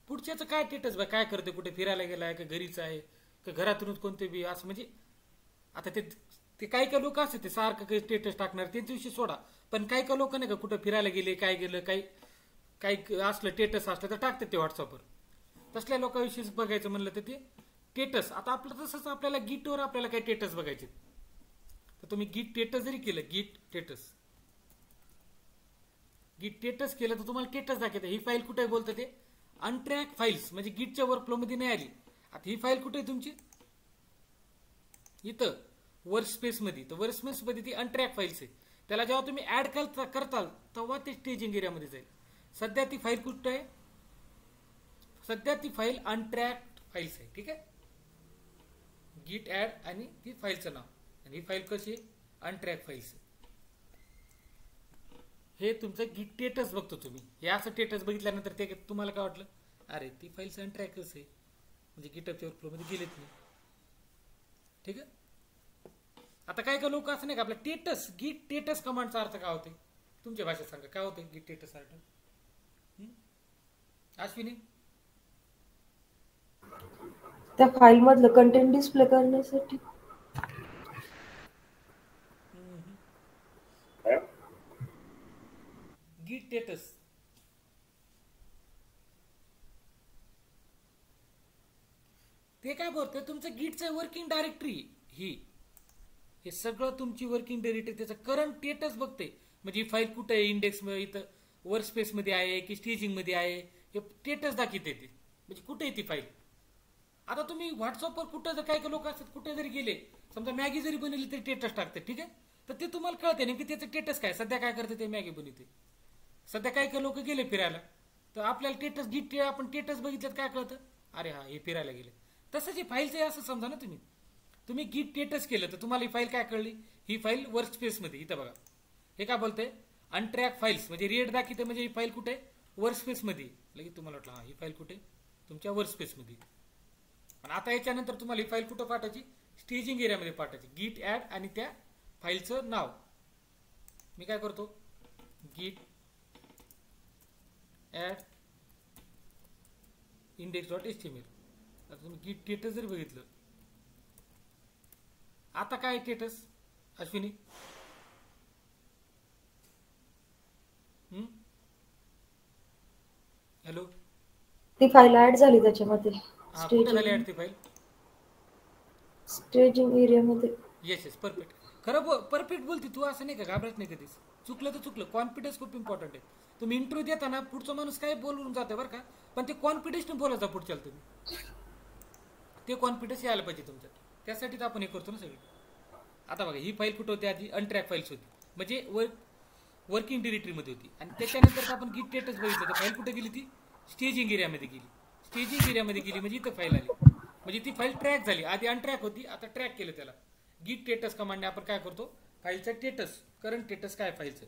पुढच्याचं काय टेटस बघ, काय करते, कुठे फिरायला गेलाय का घरीच आहे का घरातूनच कोणते बी असं. म्हणजे आता ते काही काही लोक असतात ते सारखं काही स्टेटस टाकणार, त्यांच्याविषयी सोडा. पण काही काही लोक नाही का कुठं फिरायला गेले, काय गेलं, काही असलं टेटस असलं तर टाकतात ते व्हॉट्सअपवर. तसल्या लोकांविषयी बघायचं म्हणलं तर ते टेटस. आता आपलं तसंच आपल्याला गिटवर आपल्याला काही टेटस बघायचे, तर तुम्ही गिट टेटस जरी केलं, गिट टेटस केलं तर तुम्हाला टेटस दाखवतं. ही फाईल कुठे बोलतं ते अनट्रॅक फाईल्स, म्हणजे गिटच्या वर्कफ्लो मध्ये नाही आली. आता ही फाईल कुठे आहे तुमची, इथं वर्कस्पेस मध्ये. तर वर्कस्पेस मध्ये ती अनट्रॅक फाईल्स आहे. त्याला जेव्हा तुम्ही ऍड करताल तेव्हा ते स्टेजिंग एरियामध्ये जाईल. सध्या ती फाईल कुठे आहे, सध्या ती फाईल अनट्रॅक्ड फाईल्स आहे. ठीक आहे, गिट ऍड आणि ती फाईलचं नाव. आणि ही फाईल कशी आहे, अनट्रॅक फाईल्स. हे तुमचं गिट टेटस बघतो तुम्ही. हे असं टेटस बघितल्यानंतर ते तुम्हाला काय वाटलं, अरे ती फाईल्स अनट्रॅकच आहे, म्हणजे गिटअपच्या वर्कफ्लो मध्ये गेलेत नाही. ठीक आहे. आता काय काय लोक असं नाही का आपलं टेटस, गिट टेटस कमांडचा अर्थ काय होते तुमच्या भाषेत सांगा, काय होते गिट टेटस अर्थ. अश्विनी, त्या फाईल मधलं कंटेंट डिस्प्ले करण्यासाठी. गिट टेटस ते काय बोलतोय, तुमचं गिटचं वर्किंग डायरेक्टरी हे सगळं तुमची वर्किंग डायरेक्टरी, त्याचं करंट स्टेटस बघते. म्हणजे ही फाईल कुठे आहे, इंडेक्स इथं वर्कस्पेस मध्ये आहे की स्टेजिंग मध्ये आहे, हे स्टेटस दाखवते ते. म्हणजे कुठे आहे ती फाईल. आता तुम्ही व्हॉट्सअपवर कुठं जर काही लोक असतात, कुठे जरी गेले, समजा मॅगी जरी बनवली तरी स्टेटस टाकते. ठीक आहे, तर ते तुम्हाला कळते नाही की त्याचं स्टेटस काय, सध्या काय करते ते मॅगी बनवते. सध्या काही लोक गेले फिरायला, तर आपल्याला स्टेटस गिट आपण स्टेटस बघितलं काय कळतं, अरे हा हे फिरायला गेले. तसंच ही फाईलचं आहे असं समजा ना. तुम्ही गिट टेटस केलं तर तुम्हाला ही फाईल काय कळली, ही फाईल वर्कस्पेस मध्ये. इथं बघा हे काय बोलतंय, अनट्रॅक फाईल्स, म्हणजे रेड दाखवते, म्हणजे ही फाईल कुठे वर्कस्पेस मध्ये. लगेच तुम्हाला वाटलं हा ही फाईल कुठे तुमच्या वर्कस्पेस मध्ये. आणि आता याच्यानंतर तुम्हाला ही फाईल कुठं पाठायची, स्टेजिंग एरियामध्ये पाठायची. गिट ऍड आणि त्या फाईलचं नाव. मी काय करतो, गिट ऍड index.html. आता तुम्ही गिट टेटस जर बघितलं, आता काय टेटस अश्विनी, हॅलो, ती फाईल ऍड झाली त्याच्यामध्ये हा कुठे झाली ऍड ती फाईल, स्टेजिंग एरियामध्ये. Yes perfect. खरं परफेक्ट बोलते तू, असं नाही का घाबरत नाही कधीच. चुकलं तर चुकलं, कॉन्फिडन्स खूप इम्पॉर्टंट आहे. तुम्ही इंटरव्ह्यू देताना पुढचा माणूस काय बोलून जाते बरं का, पण ते कॉन्फिडन्स बोलायचा पुढच्याला तुम्ही, ते कॉन्फिडन्स यायला पाहिजे तुमच्यात. त्यासाठीच आपण हे करतो ना सगळे. आता बघा ही फाईल कुठं होती, आधी अनट्रॅक फाईल्स होती, म्हणजे वर्किंग डिरेक्टरीमध्ये होती. आणि त्याच्यानंतर आपण गिट टेटस बघितलं तर फाईल कुठे गेली, ती स्टेजिंग एरियामध्ये गेली. स्टेजिंग एरियामध्ये गेली म्हणजे इथं फाईल आली, म्हणजे ती फाईल ट्रॅक झाली. आधी अनट्रॅक होती, आता ट्रॅक केलं त्याला. गिट टेटस कमांडने आपण काय करतो, फाईलचं टेटस, करंट टेटस काय फाईलचं.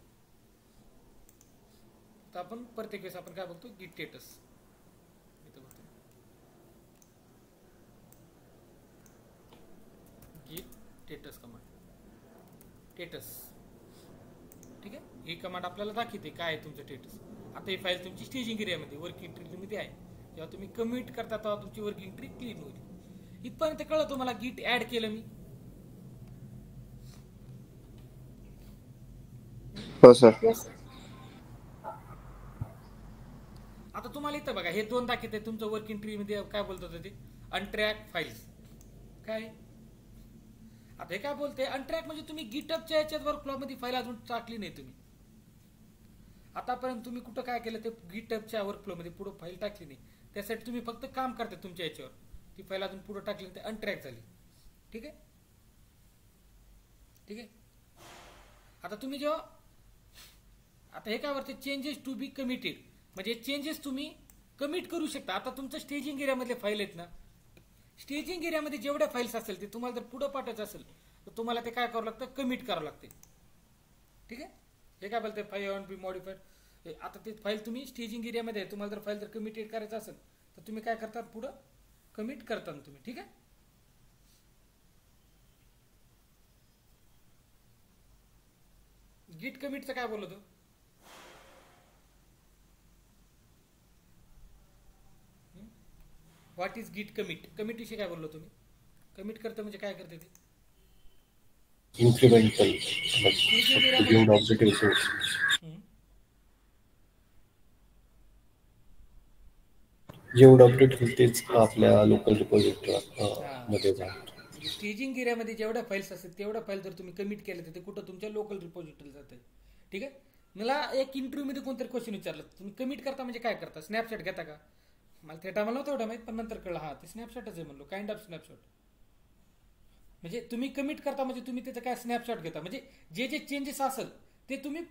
तर आपण प्रत्येक वेळेस आपण काय बघतो, गिट टेटस. इथं बघतो गिट टेटस कमांड, टेटस. ठीक आहे, ही कमांड आपल्याला दाखवते काय आहे तुमचं टेटस. आता ही फाईल तुमची स्टेजिंग एरियामध्ये वर्किंग ट्रीमध्ये आहे. जेव्हा तुम्ही कमिट करता तेव्हा तुमची वर्किंग ट्री क्लीन होईल. इथपर्यंत कळलं तुम्हाला, गिट ऍड केलं मी. हो सर. आता तुम्हाला इथं बघा हे दोन दाखवते तुमचं वर्किंग ट्री मध्ये काय बोलतात ते अनट्रॅक फाईल्स. काय आता हे काय बोलते, अनट्रॅक म्हणजे तुम्ही गिटअपच्या याच्यात वर्कफ्लो मध्ये फाईल अजून टाकली नाही तुम्ही. आतापर्यंत तुम्ही कुठं काय केलं, ते गिटअपच्या वर्कफ्लो मध्ये पुढे फाईल टाकली नाही. त्यासाठी तुम्ही फक्त काम करता तुमच्या याच्यावर, ती फाईल अजून पुढे टाकली ते अनट्रॅक झाली. ठीक आहे, ठीक आहे. आता तुम्ही जेव्हा आता हे काय वरती चेंजेस टू बी कमिटेड, म्हणजे चेंजेस तुम्ही कमिट करू शकता. आता तुमचं स्टेजिंग एरियामधले फाईल आहेत ना, स्टेजिंग एरियामध्ये जेवढ्या फाईल्स असेल ते तुम्हाला जर पुढे पाठवायचं असेल तर तुम्हाला ते काय करावं लागतं, कमिट करावं लागते. ठीक आहे. हे काय बोलते फाईल ऑन बी मॉडिफाईड. आता ते फाईल तुम्ही स्टेजिंग एरियामध्ये आहे, तुम्हाला जर फाईल जर कमिटेड करायचं असेल तर तुम्ही काय करता, पुढं कमिट करता तुम्ही. ठीक आहे. गिट कमिटचं काय बोललो तू? व्हॉट इज गिट कमिट? कमिट विषयी काय बोललो तुम्ही? कमिट करतं म्हणजे काय करते ते? इन्क्रिमेंटल जेवढं ऑब्जेक्ट रिसोर्स जेवढं अपडेट होईल तेच आपल्या लोकल रिपॉझिटरी मध्ये जाईल. स्टेजिंग एरियामध्ये जेवढ्या फाईल्स असतात तेवढ्या फाईल जर तुम्ही कमिट केल्या तर ते कुठं तुमच्या लोकल रिपॉझिटरी जातं. ठीक आहे. मला एक इंटरव्ह्यूमध्ये कोणतरी क्वेश्चन विचारलं, तुम्ही कमिट करता म्हणजे काय करता, स्नॅपशॉट घेता का? मला त्या टायमाला नव्हतं एवढं माहीत, पण नंतर कळलं हा ते स्नॅपशॉटच आहे म्हणलो, काइंड ऑफ स्नॅपशॉट. म्हणजे तुम्ही कमिट करता म्हणजे तुम्ही त्याचं काय स्नॅपशॉट घेता, म्हणजे जे जे चेंजेस असेल ते तुम्ही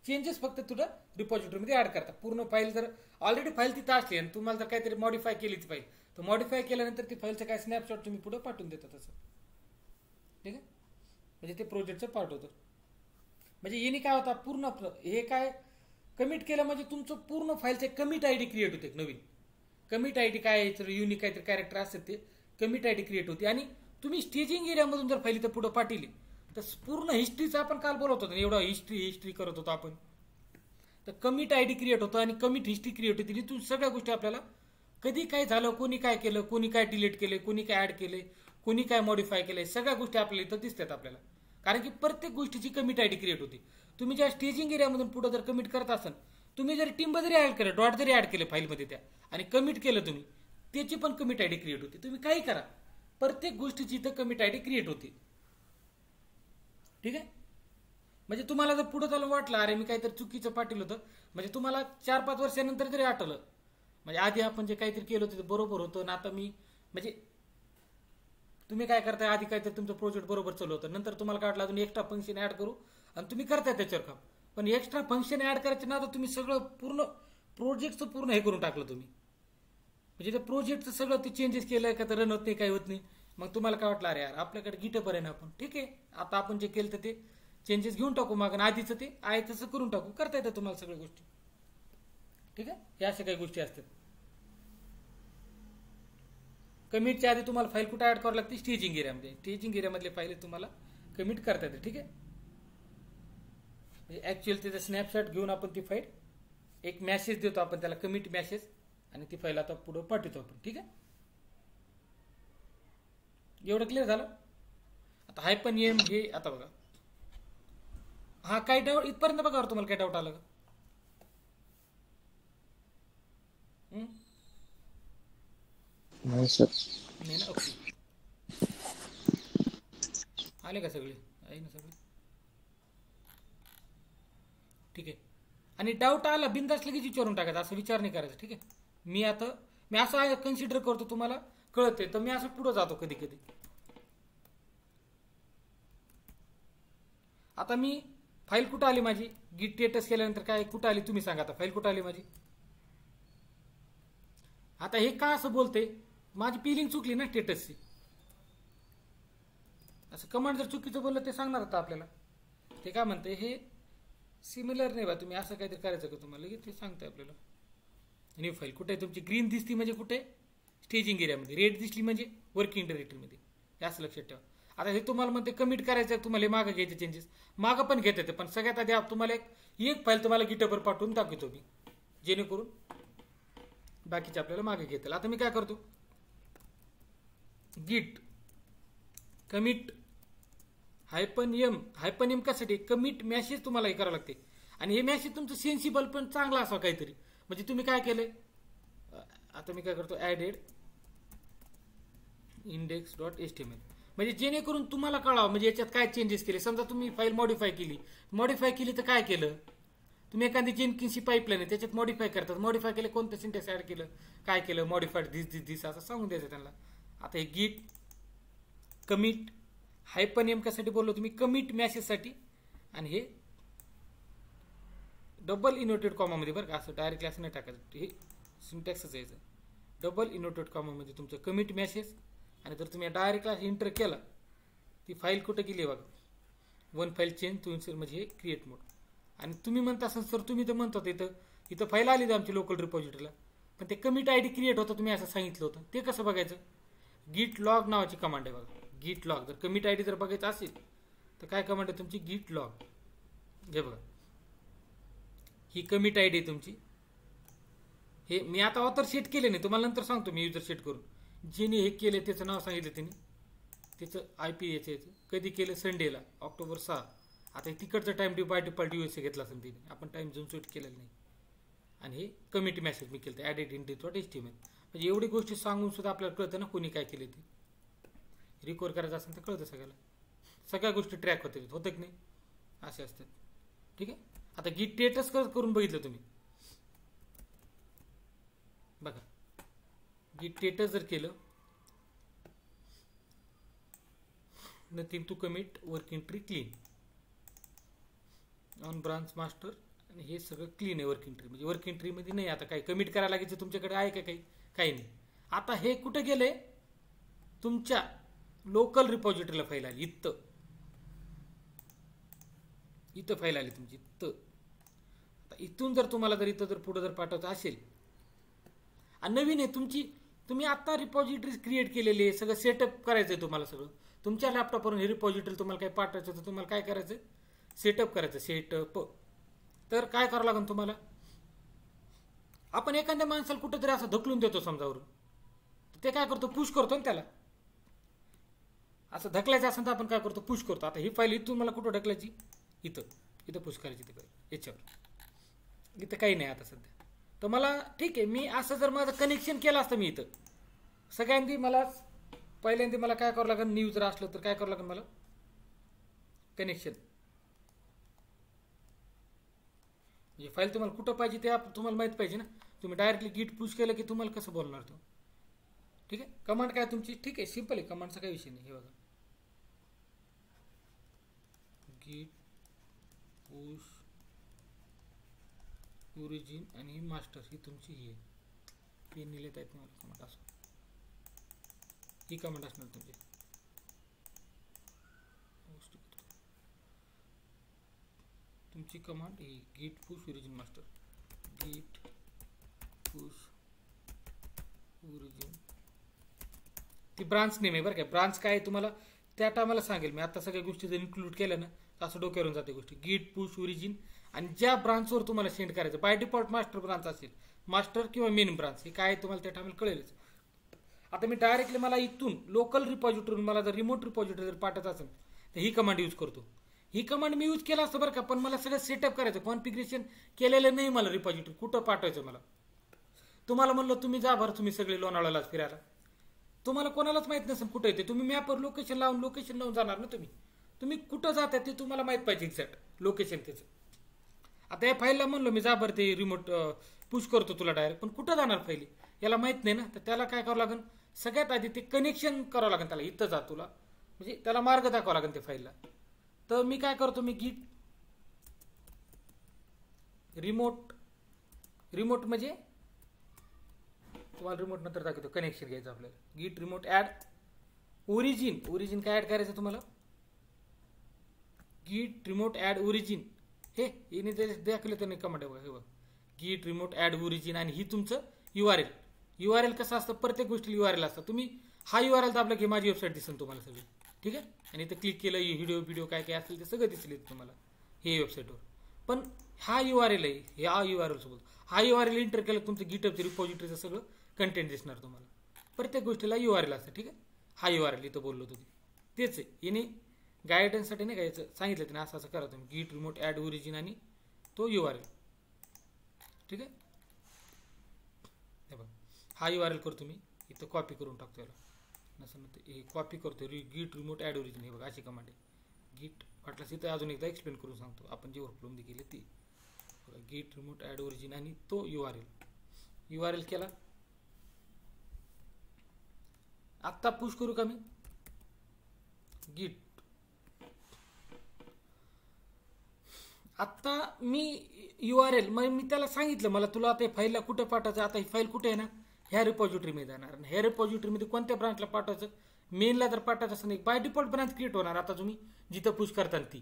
चेंजेस फक्त तुझं रिपॉझिटरीमध्ये ऍड करता. पूर्ण फाईल जर ऑलरेडी फाईल तिथं असली आणि तुम्हाला जर काहीतरी मॉडिफाय केली ती फाईल, तर मॉडिफाय केल्यानंतर ती फाईलचं काय स्नॅपशॉट तुम्ही पुढे पाठवून देता तसं. ठीक आहे. म्हणजे ते प्रोजेक्टचं पार्ट होतं. म्हणजे याने काय होता, पूर्ण हे काय कमिट केलं म्हणजे तुमचं पूर्ण फाईलचे कमिट आयडी क्रिएट होते. नवीन कमिट आयडी काय आहे, तर युनिक काहीतरी कॅरेक्टर असतात ते कमिट आयडी क्रिएट होती. आणि तुम्ही स्टेजिंग एरियामधून जर फाईल तर पुढे पाठवली तर पूर्ण हिस्ट्रीचा आपण काल बोलत होतो, एवढं हिस्ट्री करत होतो आपण, तर कमिट आयडी क्रिएट होतं आणि कमिट हिस्ट्री क्रिएट होती. तिथून सगळ्या गोष्टी आपल्याला कधी काय झालं, कोणी काय केलं, कोणी काय डिलीट केले, कोणी काय ऍड केले, कोणी काय मॉडिफाय केले, सगळ्या गोष्टी आपल्याला इथं दिसतात आपल्याला. कारण की प्रत्येक गोष्टीची कमिट आयडी क्रिएट होती. तुम्ही ज्या स्टेजिंग एरियामधून पुढे जर कमिट करत असाल, तुम्ही जर टिंब जरी ऍड केलं, डॉट जरी ऍड केले फाईलमध्ये त्या आणि कमिट केलं तुम्ही, त्याची पण कमिट आयडी क्रिएट होती. तुम्ही काही करा, प्रत्येक गोष्टीची इथं कमिट आयडी क्रिएट होती. ठीक आहे. म्हणजे तुम्हाला जर पुढे चालून वाटलं अरे मी काहीतरी चुकीचं पाठवलं होतं, म्हणजे तुम्हाला 4-5 वर्षानंतर जरी आठवलं, म्हणजे आधी आपण जे काहीतरी केलं होतं ते बरोबर होतं ना, आता मी म्हणजे तुम्ही काय करताय, आधी काहीतरी तुमचं प्रोजेक्ट बरोबर चालू होतं, नंतर तुम्हाला काय वाटलं अजून एक्स्ट्रा फंक्शन ऍड करू आणि तुम्ही करताय त्याच्यावर काम, पण एक्स्ट्रा फंक्शन ऍड करायचे ना, तर तुम्ही सगळं पूर्ण प्रोजेक्टचं पूर्ण हे करून टाकलं तुम्ही. म्हणजे त्या प्रोजेक्टचं सगळं ते चेंजेस केलंय का, तर रन होत नाही, काही होत नाही. मग तुम्हाला काय वाटलं अरे यार आपल्याकडे गिटहब आहे ना, आपण ठीक आहे आता आपण जे केलं तर ते चेंजेस घेऊन टाकू, मागं आधीचं ते आहे तसं करून टाकू, करता येतं तुम्हाला सगळ्या गोष्टी. ठीक आहे. हे अशा काही गोष्टी असतात. कमिटच्या आधी तुम्हाला फाईल कुठे ऍड करावी लागते, स्टेजिंग एरियामध्ये. स्टेजिंग एरियामधले फाईल तुम्हाला कमिट करता येते. ठीक आहे. म्हणजे ऍक्च्युअली त्याचा स्नॅपशॉट घेऊन आपण ती फाईल एक मॅसेज देतो आपण त्याला, कमिट मॅसेज, आणि ती फाईल आता पुढे पाठवतो आपण. ठीक आहे. एवढं क्लिअर झालं. आता हायपन हे आता बघा, हा काय डाऊट इथपर्यंत बघा, तुम्हाला काय डाऊट आला का? नाही सर. नाही ना. ओके. आले का सगळे? आहे ना सगळे? ठीक आहे. आणि डाऊट आला बिंदास लगेच विचारून टाकायचा, असं विचार नाही करायचा. ठीक आहे. मी असं कन्सिडर करतो तुम्हाला कळते, तर मी असं पुढे जातो कधी कधी. आता मी फाईल कुठं आली माझी, गिट स्टेटस केल्यानंतर काय कुठं आली तुम्ही सांगा. आता फाईल कुठं आली माझी. आता हे का असं बोलते, माझी पिलिंग चुकली ना स्टेटसची. असं कमांड जर चुकीचं बोललं ते सांगणार होतं आपल्याला. ते काय म्हणते, हे सिमिलर नाही बा, तुम्ही असं काहीतरी करायचं का तुम्हाला, लगेच ते सांगताय आपल्याला. न्यू फाईल कुठे आहे तुमची, ग्रीन दिसली म्हणजे कुठे, स्टेजिंग एरियामध्ये, रेड दिसली म्हणजे वर्किंग डायरेक्टरीमध्ये. हे असं लक्षात ठेवा. आता हे तुम्हाला म्हणते कमिट करायचं आहे, तुम्हाला मागं घ्यायचे चेंजेस मागं पण घेता येते, पण सगळ्यात आधी तुम्हाला एक फाईल तुम्हाला गिटहबवर पाठवून दाखवतो मी, जेणेकरून बाकीचे आपल्याला मागे घेतील. आता मी काय करतो, गिट कमिट हायपन एम कशासाठी, कमिट मॅसेज तुम्हाला हे करावं लागते. आणि हे मॅसेज तुमचं सेन्सिबल पण चांगला असावं काहीतरी. म्हणजे तुम्ही काय केलंय, आता मी काय करतो, ऍडेड index.html, म्हणजे जेणेकरून तुम्हाला कळावं म्हणजे याच्यात काय चेंजेस केले. समजा तुम्ही फाईल मॉडिफाय केली तर काय केलं तुम्ही, एखादी जेनकिन्सची पाईपलाईन आहे त्याच्यात मॉडिफाय करतात, मॉडिफाय केलं कोणतं सिंटॅक्स ऍड केलं, काय केलं, मॉडिफाईड दिस असं सांगून द्यायचं त्यांना. आता हे गिट कमिट हायपन एम कशासाठी बोललो तुम्ही, कमिट मॅसेजसाठी, आणि हे डबल इनोटेड कॉमामध्ये बरं का, असं डायरेक्टली असं नाही टाकायचं, हे सिंटॅक्सच यायचं. डबल इनोटेड कॉमामध्ये तुमचं कमिट मॅसेज, आणि जर तुम्ही डायरेक्टला एंटर केला ती फाईल कुठं गेली बघा, one file change to insert म्हणजे हे क्रिएट मोड. आणि तुम्ही म्हणता असाल सर तुम्ही तर म्हणतात इथं फाईल आली आमची लोकल रिपॉझिटरीला, पण ते कमिट आय डी क्रिएट होतं, तुम्ही असं सांगितलं होतं, ते कसं बघायचं? गिट लॉग नावाची कमांड आहे बघा, गिट लॉग. जर कमिट आय डी जर बघायचं असेल तर काय कमांड आहे तुमची? गिट लॉग. हे बघा, ही कमिट आय डी तुमची. हे मी आता ऑथर सेट केले नाही, तुम्हाला नंतर सांगतो मी युजर सेट करून. ज्याने हे केले त्याचं नाव सांगितलं त्यांनी, त्याचं IP याचं कधी केलं? संडेला, ऑक्टोबर 6. आता तिकडचं टाइम बाय डिफॉल्ट USA घेतला असेल तिने, आपण टाइम झोन सेट केलेला नाही. आणि हे कमिटी मेसेज मी केलं ॲडेड index.html. म्हणजे एवढी गोष्टी सांगून सुद्धा आपल्याला कळतं ना कोणी काय केले ते. रिकवर करायचं असेल तर कळतं सगळ्याला, सगळ्या गोष्टी ट्रॅक होतं की नाही, असे असतात. ठीक आहे. आता गिट स्टेटस करून बघितलं तुम्ही बघा, गिट स्टेटस जर केलं, nothing to commit, working tree clean, on branch master, आणि हे सगळं क्लीन आहे वर्किंग ट्री. म्हणजे वर्किंग ट्री मध्ये नाही आता काही कमिट करायला लागायचं तुमच्याकडे आहे का? काही नाही. आता हे कुठं गेलंय? तुमच्या लोकल रिपॉझिटरीला फाईल आली, इथं फाईल आली तुमची इथं. आता इथून जर तुम्हाला जर इथं जर पुढे जर पाठवायचं असेल, आणि नवीन आहे तुमची, तुम्ही आता रिपॉझिटरी क्रिएट केलेली आहे, सगळं सेटअप करायचं आहे तुम्हाला. सगळं तुमच्या लॅपटॉपवरून हे रिपॉझिटरी तुम्हाला काही पाठवायचं तर तुम्हाला काय करायचं? सेटअप करायचं. सेटअप तर काय करावं लागेल तुम्हाला? आपण एखाद्या माणसाला कुठेतरी असं ढकलून देतो समजावरून, ते काय करतो? पुश करतो ना त्याला. असं ढकलायचं असेल तर आपण काय करतो? पुश करतो. आता ही फाईल इथून मला कुठं ढकलायची? इथं पुश करायची ती फाईल याच्यावर. इथं काही नाही आता सध्या. तर मला ठीक आहे, मी असं जर माझं कनेक्शन केलं असतं मी इथं सगळ्यांनी, मला पहिल्यांदा मला काय करावं लागेल? न्यूज जर असलं तर काय करावं लागेल मला? कनेक्शन. म्हणजे फाईल तुम्हाला कुठं पाहिजे ते तुम्हाला माहित पाहिजे ना. तुम्ही डायरेक्टली गिट पुश केलं की तुम्हाला कसं बोलणार तो? ठीक आहे. कमांड काय तुमची? ठीक आहे, सिंपल आहे, कमांडचा काही विषय नाही. हे बघा, गिट पुश ओरिजिन आणि मास्टर, ही तुमची ही आहे. पेन लिहित आहेत मला कमांड, असं ही कमांड असणार तुमची. तुमची कमांड ही गिट पुश ओरिजिन मास्टर, गिट पुश ओरिजिन. ती ब्रांच नेम आहे बरं काय. ब्रांच काय आहे तुम्हाला त्या टायमाला सांगेल मी. आता सगळ्या गोष्टी जर इन्क्लूड केल्या ना तर असं डोक्यावरून जाते गोष्टी. गिट पुश ओरिजिन, आणि ज्या ब्रांचवर तुम्हाला सेंड करायचं, बाय डिफॉल्ट मास्टर ब्रांच असेल, मास्टर किंवा मेन ब्रांच, हे काय तुम्हाला त्या टायमाला कळेलच. आता मी डायरेक्टली मला इथून लोकल रिपॉझिटरीतून मला जर रिमोट रिपॉझिटरी जर पाठवायचं असेल तर ही कमांड यूज करतो. ही कमांड मी यूज केला असतं बरं का, पण मला सगळं सेटअप करायचं, कॉन्फिगरेशन केलेलं नाही मला. रिपॉझिटरी कुठं पाठवायचं मला, तुम्हाला म्हणलं तुम्ही जा बरं, तुम्ही सगळे लोणावळ्यालाच फिरायला, तुम्हाला कोणालाच माहित नसेल कुठं येते. तुम्ही मॅपवर लोकेशन लावून जाणार ना. तुम्ही कुठं जाताय ते तुम्हाला माहित पाहिजे, एक्झॅक्ट लोकेशन त्याचं. आता या फाईलला म्हणलो मी जा बरं ते रिमोट पुश करतो तुला डायरेक्ट, पण कुठं जाणार फाईल याला माहित नाही ना. तर त्याला काय करावं लागेल? सगळ्यात आधी ते कनेक्शन करावं लागेल त्याला. इथं जा तुला, म्हणजे त्याला मार्ग दाखवावा लागेल त्या फाईलला. तर मी काय करतो, मी गिट रिमोट म्हणजे तुम्हाला रिमोट नंतर दाखवतो, कनेक्शन घ्यायचं आपल्याला. गिट रिमोट ऍड ओरिजिन काय ऍड करायचं तुम्हाला? गिट रिमोट ऍड ओरिजिन. हे येणे दाखवलं तर नाही कमांड आहे बघा, गिट रिमोट ऍड ओरिजिन. आणि ही तुमचं URL कसं असतं? प्रत्येक गोष्टी URL असतं. तुम्ही हा URL दाबला की माझी वेबसाईट दिसेल तुम्हाला सगळी. ठीक आहे. आणि इथं क्लिक केलं, व्हिडिओ काय काय असेल ते सगळं दिसेल तुम्हाला हे वेबसाईटवर. पण हा URL आहे, हा URL सोबत हा URL एंटर केलं तुमचं गिटअपचं रिपॉझिटरीचं सगळं कंटेंट दिसणार तुम्हाला. प्रत्येक गोष्टीला URL असतं. ठीक आहे. हा URL इथं बोललो तुम्ही तेच आहे. याने गायडन्ससाठी नाही घ्यायचं सांगितलं त्याने, असं करा तुम्ही गिट रिमोट ऍड ओरिजिन आणि तो URL. ठीक आहे. हे बघा, हा URL करतो मी इथं कॉपी करून टाकतो याला. नसेल हे कॉपी करतो, गिट रिमोट ऍड ओरिजिन. हे बघा अशी कमांड आहे. गिट वाटलं इथं अजून एकदा एक्सप्लेन करून सांगतो आपण जे वर्कफ्लोमध्ये केली ती. बघा, गिट रिमोट ऍड ओरिजिन आणि तो URL केला. आत्ता पुश करू का मी गिट? आत्ता मी URL मग मी त्याला सांगितलं मला तुला ते फाईलला कुठे पाठवायचं. आता ही फाईल कुठे आहे ना, ह्या रिपॉझिटरीमध्ये जाणार. आणि ह्या रिपॉझिटरीमध्ये कोणत्या ब्रांचला पाठवायचं, मेनला जर पाठवायचं असं नाही, बाय डिफॉल्ट ब्रांच क्रिएट होणार. आता तुम्ही जिथं पुश करताल ती.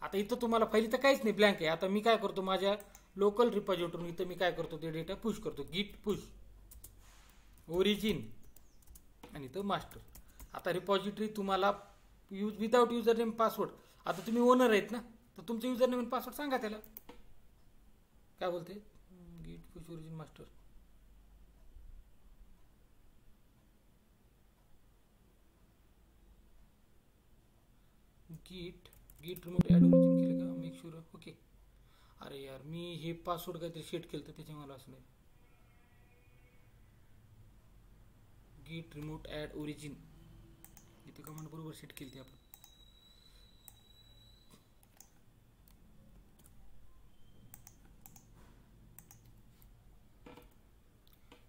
आता इथं तुम्हाला फाईल तर काहीच नाही, ब्लँक आहे. आता मी काय करतो, माझ्या लोकल रिपॉझिटरीतून इथं मी काय करतो, ते डेटा पुश करतो. गिट पुश ओरिजिन आणि तो मास्टर. आता रिपॉझिटरी तुम्हाला विदाउट युजर नेम पासवर्ड. आता तुम्ही ओनर आहेत ना, तर तुमचं युजर नेम पासवर्ड सांगा त्याला. काय बोलते, गिट पुश ओरिजिन मास्टर. गिट रिमोट ॲड ओरिजिन केलं का, मेक शुअर. ओके. अरे यार मी हे पासवर्ड काहीतरी सेट केलं तर त्याच्या मला असं नाही. गिट रिमोट ॲड ओरिजिन इथे कमांड बरोबर सेट केली ती आपण.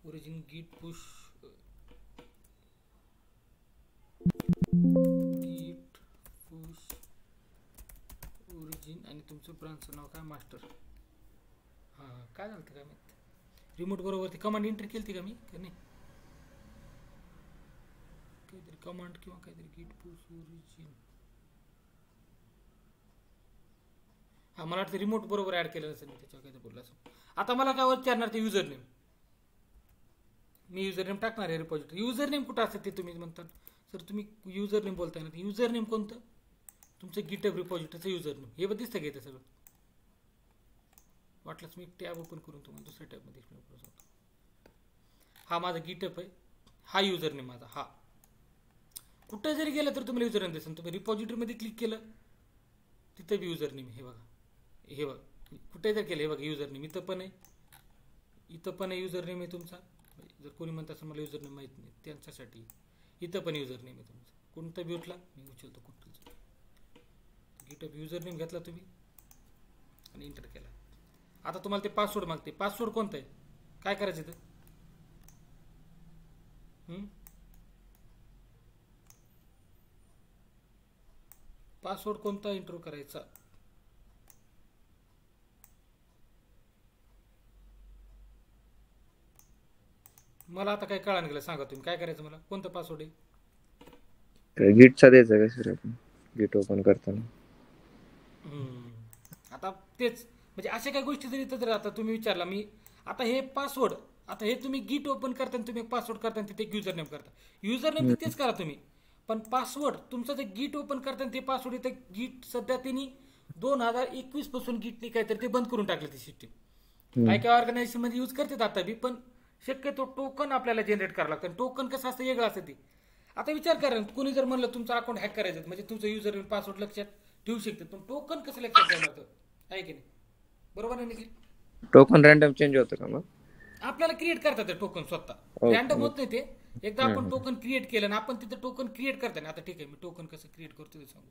ओरिजिन गिट पुश ओरिजिन आणि तुमचं ब्रांचचं नाव काय, मास्टर. हां काय झालं काय माहिती, रिमोट बरोबर ती कमांड एंट्री केली का मी का नाही, काहीतरी कमांड किंवा काहीतरी गिट पुश ओरिजिन. हा मला वाटतं रिमोट बरोबर ऍड केलं असेल मी, त्याच्यावर काहीतरी बोलला असेल. आता मला काय विचारणार ते युजर नेम. मी युजर नेम टाकणार आहे रिपॉझिटरी. युजर नेम कुठं असतं ते तुम्ही म्हणता सर, तुम्ही युजर नेम बोलताय ना, युजर नेम कोणतं, तुमचं गिटहब रिपॉझिटरीचं युजर नेम. हे दिसतं का इथं सगळं. वाटलंच मी टॅब ओपन करून तुम्हाला दुसऱ्या टॅबमध्ये एक्सप्लेन करू शकतो. हा माझा गिटहब आहे, हा युजर नेम माझा. हा कुठं जरी गेलं तर तुम्हाला युजर नेम दिसेल. तुम्ही रिपॉझिटरीमध्ये क्लिक केलं तिथं बी युजर नेम. हे बघा, हे बघा कुठे जर केलं, हे बघा युजर नेम इथं पण आहे, इथं पण आहे युजर नेम आहे तुमचा. जर कोणी म्हणत असेल मला युजर नेम माहीत नाही, त्यांच्यासाठी इथं पण युजर नेम आहे तुमचा. कोणता बी उठला मी उचलतो कुठलं. गिटहब युजर नेम घेतला तुम्ही आणि एंटर केला. आता तुम्हाला ते पासवर्ड मागते. पासवर्ड कोणता आहे, काय करायचं ते, पासवर्ड कोणता एंटर करायचा. मला आता काय कळायला गेलं, सांगा तुम्ही काय करायचं, मला कोणता पासवर्ड आहे. गिटचा द्यायचा का सर आपण गिट ओपन करताना. आता तेच म्हणजे अशा काही गोष्टी जरी तर आता तुम्ही विचारला मी. आता हे पासवर्ड, आता हे तुम्ही गिट ओपन करताना तुम्ही पासवर्ड करताना तिथे एक युजर नेम करता. युजर नेम तेच करा तुम्ही, पण पासवर्ड तुमचं जे गिट ओपन करताना ते पासवर्ड इथे गिट सध्या त्यांनी 2021 पासून गिटनी काहीतरी ते बंद करून टाकलं ती सिस्टीम. काय काय ऑर्गनायझेशन मध्ये यूज करतात आता बी, पण शक्यतो टोकन आपल्याला जनरेट करावं लागतं. टोकन कसं असतं वेगळं असतं ते. आता विचार करा, कोणी जर म्हणलं तुमचं अकाउंट हॅक करायचं म्हणजे तुमचं युजर नेम पासवर्ड लक्षात ठेवू शकतात, पण टोकन कसं लक्षात ठेवणार आहे की नाही, बरोबर आहे निखिल. टोकन रॅन्डम चेंज होतं का मग, आपल्याला क्रिएट करतात ते टोकन स्वतः, रॅन्डम होत नाही ते. एकदा आपण टोकन क्रिएट केलं ना, आपण तिथं टोकन क्रिएट करताना. आता ठीक आहे, मी टोकन कसं क्रिएट करतो ते सांगू.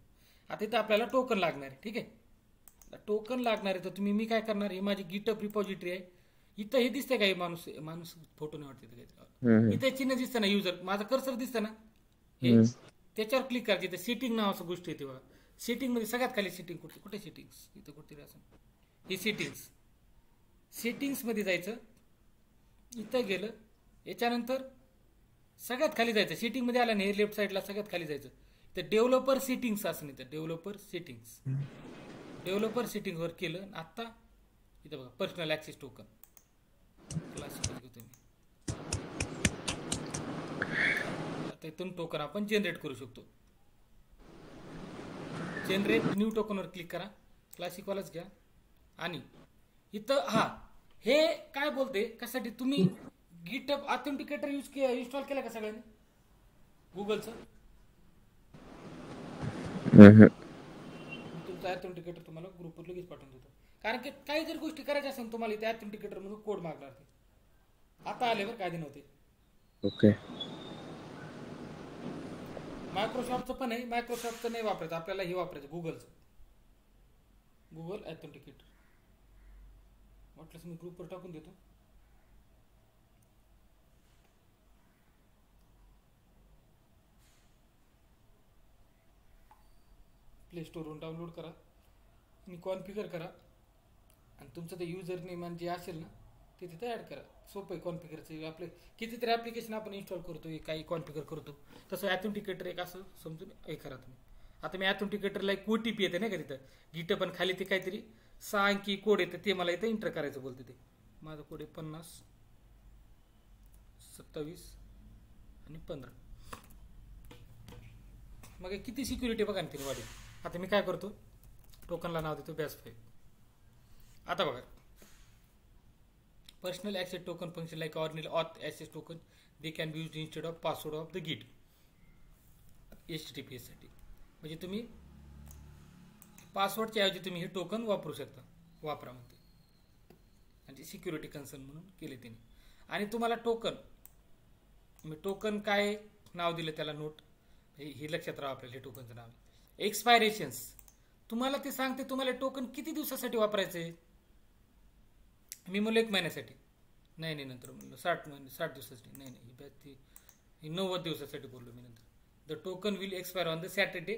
आता इथं आपल्याला टोकन लागणार आहे, ठीक आहे. टोकन लागणार आहे तर तुम्ही, मी काय करणार, ही माझी गिटहब रिपॉझिटरी आहे. इथं हे दिसतंय का, हे माणूस फोटो नाही वाटते इथे चिन्ह दिसतं ना, युजर माझं कर्सर दिसतं ना, हे त्याच्यावर क्लिक करायचं. इथे सेटिंग नावाचं गोष्ट येते बघा. सेटिंग मध्ये सगळ्यात खाली सेटिंग कुठे, कुठे सेटिंग्स, इथं कुठे असं हे सेटिंग्स. सेटिंग्स मध्ये जायचं, इथं गेलं, याच्यानंतर सगळ्यात खाली जायचं. सेटिंग मध्ये आलं नाही, लेफ्ट साईडला सगळ्यात खाली जायचं. तर डेव्हलपर सेटिंग्स असं नाही, तर डेव्हलपर सेटिंग्स, डेव्हलपर सेटिंग वर केलं. आता इथं बघा पर्सनल ऍक्सेस टोकन क्लास घेतो मी. आता इथून टोकन आपण जनरेट करू शकतो. जनरेट न्यू टोकनवर क्लिक करा, क्लासिकवालाच घ्या. आणि इथं हा हे काय बोलते, कशासाठी तुम्ही गिटहब ऑथेंटिकेटर इन्स्टॉल केला का सगळ्यांनी गुगलचं. तुमचा ऑथेंटिकेटर तुम्हाला ग्रुपवर लगेच पाठवून देतो. कारण की काही जर गोष्टी करायच्या असेल तुम्हाला इथे ऑथेंटिकेटर म्हणून कोड मागणार ते. आता आले बरं, काय दिन होते. ओके. मायक्रोसॉफ्टचं पण आहे, मायक्रोसॉफ्टचं नाही वापरायचं आपल्याला, हे वापरायचं गुगलचं, गुगल ऑथेंटिकेटर. वाटलंच मी ग्रुपवर टाकून देतो. प्ले स्टोरवरून डाउनलोड करा आणि कॉन्फिगर करा. आणि तुमचं ते युजर नेम जे असेल ना ते तिथे ॲड करा. सोपं आहे कॉन्फिगरचं. आपले कितीतरी ॲप्लिकेशन आपण इन्स्टॉल करतो, काही कॉन्फिगर करतो, तसं ॲथेंटिकेटर एक असं समजून हे करा तुम्ही. आता मी ॲथेंटिकेटरला एक OTP येते नाही का तिथं गिटं, पण खाली ते काहीतरी 6 अंकी कोड येतं, ते मला इथं एंटर करायचं बोलते. ते माझं कोड आहे 50 27 आणि 15. मग हे किती सिक्युरिटी बघा ना तिने वाढेल. आता मी काय करतो, टोकनला नाव देतो बॅस 5. आता बघा, personal access token function like ordinal auth access token they can be use instead of password of the गिट HTTPS साठी. म्हणजे तुम्ही पासवर्डच्या ऐवजी तुम्ही हे टोकन वापरू शकता, वापरा म्हणते. आणि सिक्युरिटी कन्सर्न म्हणून केले तिने. आणि तुम्हाला टोकन काय नाव दिलं त्याला, नोट हे लक्षात राहा आपल्याला. हे टोकनचं नाव एक्सपायरेशन्स तुम्हाला ते सांगते तुम्हाला टोकन किती दिवसासाठी वापरायचं आहे. मी म्हणलो 1 महिन्यासाठी, नाही नंतर म्हणलं 60 दिवसासाठी, नाही ही 90 दिवसासाठी बोललो मी नंतर. The token will expire on the Saturday.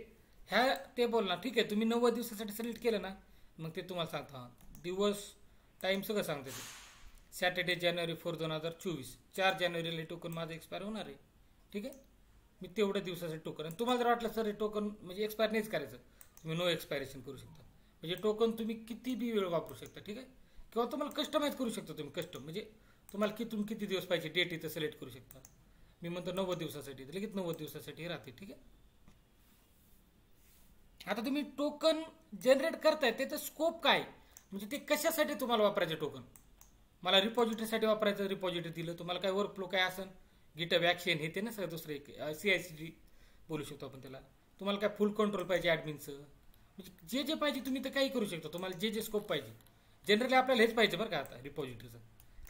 ह्या ते बोलणार ठीक आहे, तुम्ही 90 दिवसासाठी सिलेक्ट केलं ना, मग ते तुम्हाला सांगतं हां दिवस टाईम सगळं सांगतं ते. सॅटर्डे जानेवारी 4 2024, 4 जानेवारीला हे टोकन माझं एक्सपायर होणार आहे. ठीक आहे, मी तेवढ्या दिवसासाठी टोकन. आणि तुम्हाला जर वाटलं सर हे टोकन म्हणजे एक्सपायर नाहीच करायचं, तुम्ही नो एक्सपायरेशन करू शकता. म्हणजे टोकन तुम्ही किती बी वेळ वापरू शकता. ठीक आहे, किंवा तुम्हाला कस्टमाइज करू शकता तुम्ही. कस्टम म्हणजे तुम्हाला तुम्ही किती दिवस पाहिजे डेट इथं सिलेक्ट करू शकता. मी म्हणतो 90 दिवसासाठी, तर लगेच 90 दिवसासाठी राहते. ठीक आहे, आता तुम्ही टोकन जनरेट करताय त्याचं स्कोप काय, म्हणजे ते कशासाठी तुम्हाला वापरायचं टोकन. मला रिपॉझिटरीसाठी वापरायचं, रिपॉझिटरी दिलं. तुम्हाला काय वर्कफ्लो काय असेल, गिटहब ॲक्शन हे ते ना सगळं दुसरं एक CI/CD बोलू शकतो आपण त्याला. तुम्हाला काय फुल कंट्रोल पाहिजे ॲडमिनचं, म्हणजे जे पाहिजे तुम्ही तर काही करू शकता. तुम्हाला जे स्कोप पाहिजे, जनरली आपल्याला हेच पाहिजे बरं का. आता रिपॉझिटरीचं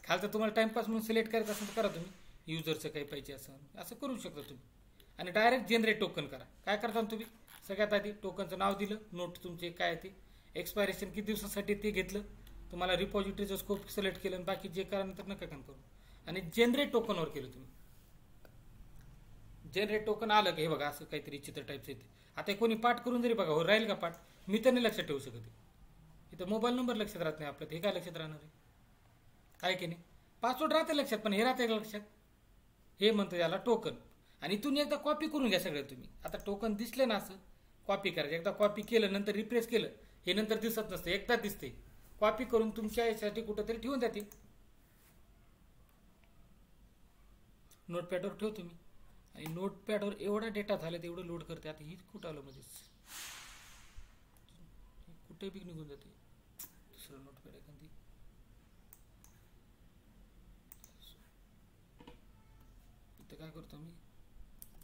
खालचं तुम्हाला टाइमपास म्हणून सिलेक्ट करायचं असेल तर करा तुम्ही. युजरचं काही पाहिजे असं करू शकता तुम्ही. आणि डायरेक्ट जनरेट टोकन करा. काय करता तुम्ही, सगळ्यात आधी टोकनचं नाव दिलं, नोट तुमचे काय ते, एक्सपायरेशन किती दिवसासाठी ते घेतलं, तुम्हाला रिपॉझिटरीचं स्कोप सिलेक्ट केलं, आणि बाकी जे करा नंतर नका काम करू. आणि जनरेट टोकनवर केलं तुम्ही. जनरेट टोकन आलं की हे बघा असं काहीतरी चित्र टाईपचं येते. आता कोणी पाठ करून जरी बघा, हो राहील का पाठ, मी तर नाही लक्षात ठेवू शकते. इथं मोबाईल नंबर लक्षात राहत नाही आपल्याला, हे काय लक्षात राहणार आहे, काय की नाही. पासवर्ड राहते लक्षात, पण हे राहते लक्षात. हे म्हणतं त्याला टोकन. आणि इथून एकदा कॉपी करून घ्या सगळं तुम्ही. आता टोकन दिसले ना असं कॉपी करायचं. एकदा कॉपी केलं नंतर रिप्लेस केलं, हे नंतर दिसत नसतं, एकदा दिसते. कॉपी करून तुमच्या याच्यासाठी कुठंतरी ठेवून द्या. ती नोटपॅडवर ठेव तुम्ही. आणि नोटपॅडवर एवढा डेटा झाला तेवढं लोड करते. आता ही कुठं आलं मध्येच, कुठे बी निघून जाते. दुसरं नोटपॅड एखादी इथं काय करतो मी,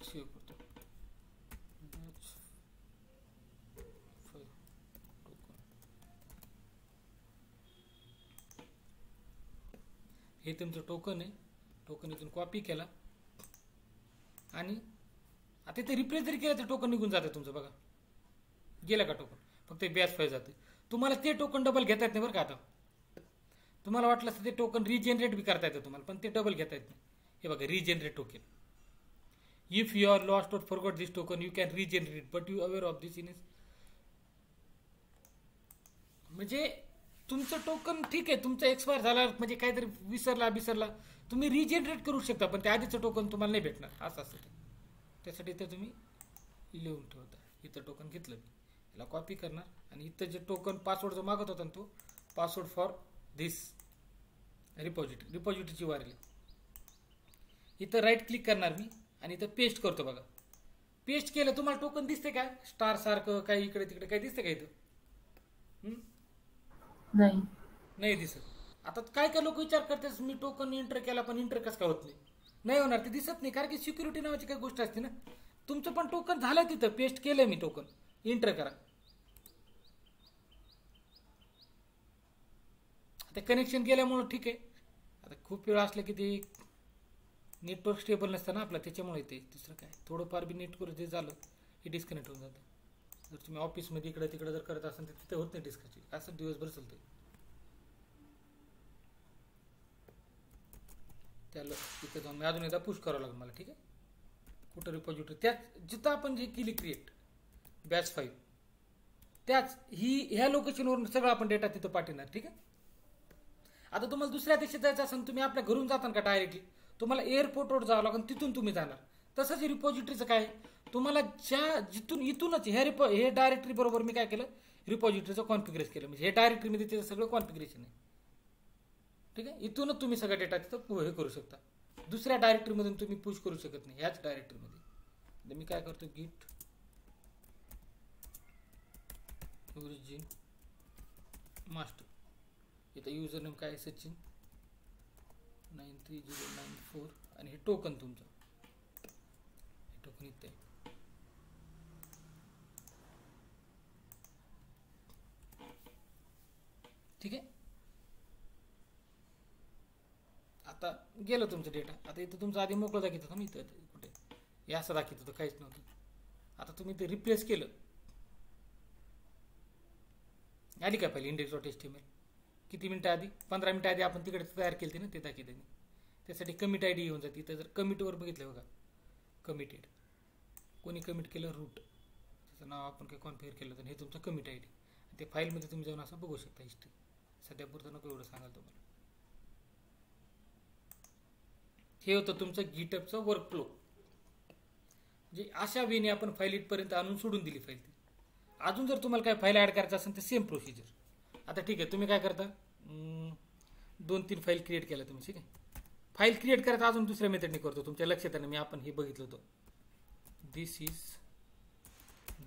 सेव्ह करतो. हे तुमचं टोकन आहे. टोकन इथून कॉपी केला आणि आता ते रिप्लेस जरी केलं तर टोकन निघून जातं तुमचं. बघा गेलं का टोकन, फक्त बॅच 5 जाते. तुम्हाला ते टोकन डबल घेता येत नाही बरं का. आता तुम्हाला वाटलं असतं ते टोकन रिजनरेट बी करता येतं तुम्हाला, पण ते डबल घेता येत नाही. हे बघा regenerate token. If you are lost or forgot this token you can regenerate but you aware of this in. म्हणजे तुमचं टोकन ठीक आहे, तुमचं एक्सपायर झाला म्हणजे काहीतरी विसरला तुम्ही रिजनरेट करू शकता, पण त्या आधीचं टोकन तुम्हाला नाही भेटणार. असं असतं ते. त्यासाठी ते तुम्ही लिहून ठेवता. इथं टोकन घेतलं मी, याला कॉपी करणार आणि इथं जे टोकन पासवर्ड जो मागत होता ना तो पासवर्ड फॉर धिस रिपॉझिटरीची वारली. इथं राईट क्लिक करणार मी आणि इथं पेस्ट करतो. बघा पेस्ट केलं, तुम्हाला टोकन दिसते का स्टार सारखं काही इकडे तिकडे काही दिसतं का इथं, नाही दिसत. आता काय काय लोक विचार करतात मी टोकन एंटर केला पण एंटर कसं काय होत नाही होणार, ते दिसत नाही. कारण की सिक्युरिटी नावाची काही गोष्ट असते ना. तुमचं पण टोकन झालं तिथं, पेस्ट केलंय मी टोकन, एंटर करा. आता कनेक्शन केल्यामुळं ठीक आहे. आता खूप वेळ असलं की ते नेटवर्क स्टेबल नसतं ना आपलं, त्याच्यामुळे ते दुसरं काय थोडंफार बी नेट करू ते झालं हे डिस्कनेक्ट होऊन जातं. जर तुम्ही ऑफिसमध्ये इकडे तिकडे जर करत असाल तर तिथे होत नाही डिस्कनेक्ट, असं दिवसभर चालतं. त्याला तिथे जाऊन मी अजून एकदा पुश करावं लागेल मला. ठीक आहे, कुठं रिपॉझिटरी त्याच जिथं आपण जे केली क्रिएट बॅच 5 त्याच ह्या लोकेशनवरून सगळं आपण डेटा तिथं पाठवणार. ठीक आहे. आता तुम्हाला दुसऱ्या देशात जायचं असेल तुम्ही आपल्या घरून जाता का डायरेक्टली, तुम्हाला एअरपोर्टवर जावं लागेल, तिथून तुम्ही जाणार. तसंच रिपॉझिटरीचं काय, तुम्हाला जिथून इथूनच हे डायरेक्टरी बरोबर मी काय केलं, रिपॉझिटरीचं कॉन्फिगरेशन केलं. म्हणजे हे डायरेक्टरीमध्ये त्याचं सगळं कॉन्फिगरेशन आहे. ठीक आहे, इथूनच तुम्ही सगळं डेटा तिथं हे करू शकता. दुसऱ्या डायरेक्टरीमधून तुम्ही पुश करू शकत नाही ह्याच डायरेक्टरीमध्ये. मी काय करतो, गिट ओरिजिन मास्टर, इथं युजर नेम काय सचिन 93094 आणि हे टोकन तुमचं, हे टोकन इथे आहे. ठीक आहे, आता गेलं तुमचं डेटा. आता इथं तुमचं आधी मोकळं दाखवत होतं, मी इथं कुठे हे असं दाखवत होतं, काहीच नव्हतं. आता तुम्ही ते रिप्लेस केलं, आली काय पाहिजे index.html. किती मिनिटं आधी, 15 मिनिटं आधी आपण तिकडे तयार केली ना, ते दाखवते. त्यासाठी कमिट आय डी येऊन जाते. इथं जर कमिटवर बघितलं बघा, कमिटेड कोणी कमिट केलं, रूट त्याचं नाव आपण काही कॉन्फिगर केलं तर हे तुमचं कमिट आय डी. ते फाईलमध्ये तुम्ही जाऊन असं बघू शकता हिस्ट्री. सध्या पुरतं नको एवढं सांगाल तुम्हाला. हे होतं तुमचं गिटअपचं वर्कफ्लो. म्हणजे अशा वेने आपण फाईल इथपर्यंत आणून सोडून दिली फाईल. अजून जर तुम्हाला काय फाईल ॲड करायचं असेल तर सेम प्रोसिजर. आता ठीक आहे, तुम्ही काय करता, 2-3 फाईल क्रिएट केल्या तुम्ही. ठीक आहे, फाईल क्रिएट करायचं अजून दुसऱ्या मेथडने करतो. तुमच्या लक्षात आहे ना, आपण हे बघितलं होतं, दिस इज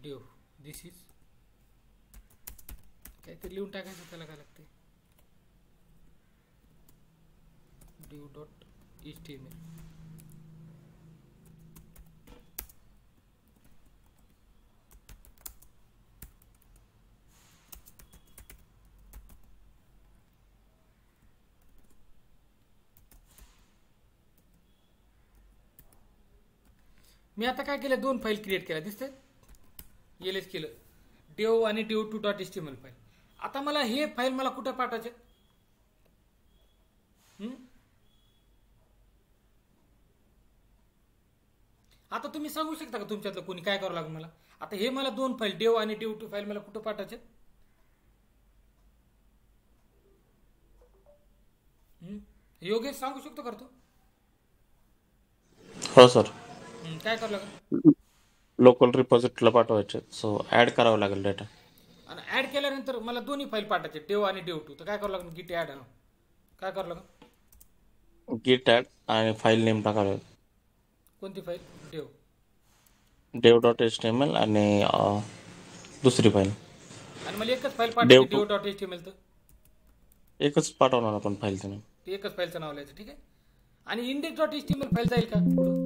डेव, दिस इज काहीतरी लिहून टाकायचं, त्याला काय लागते, dev.html. मी आता काय केलं, 2 फाईल क्रिएट केल्या, दिसते एलएस केलं, डेव आणि dev2.html फाईल. आता मला हे फाईल मला कुठं पाठवायचे, आता तुम्ही सांगू शकता का तुमच्यातलं कोणी काय करावं लागेल मला. आता हे मला 2 फाईल डेव आणि dev2 फाईल मला कुठं पाठवायचे, योगेश सांगू शकतो करतो. हो सर, काय करावं लागेल, लोकल रिपॉझिटरीला पाठवायचे. सो ऍड करावं लागेल डेटा. आणि ऍड केल्यानंतर मला दोन्ही फाईल पाठवायचे, डेव आणि dev2. तर काय करावं लागेल, गिट ऍड काय करावं लागेल, गिट ऍड आणि फाईल नेम टाकावं लागेल. कोणती फाईल, डेव dev.html आणि दुसरी फाईल आणि मला एकच फाईल पाठवायची dev.html. तर एकच पाठवणार आपण फाईल त्याने. ते एकच फाईलचं नाव लिहायचं. ठीक आहे, आणि index.html फाईल जाईल का पुढं,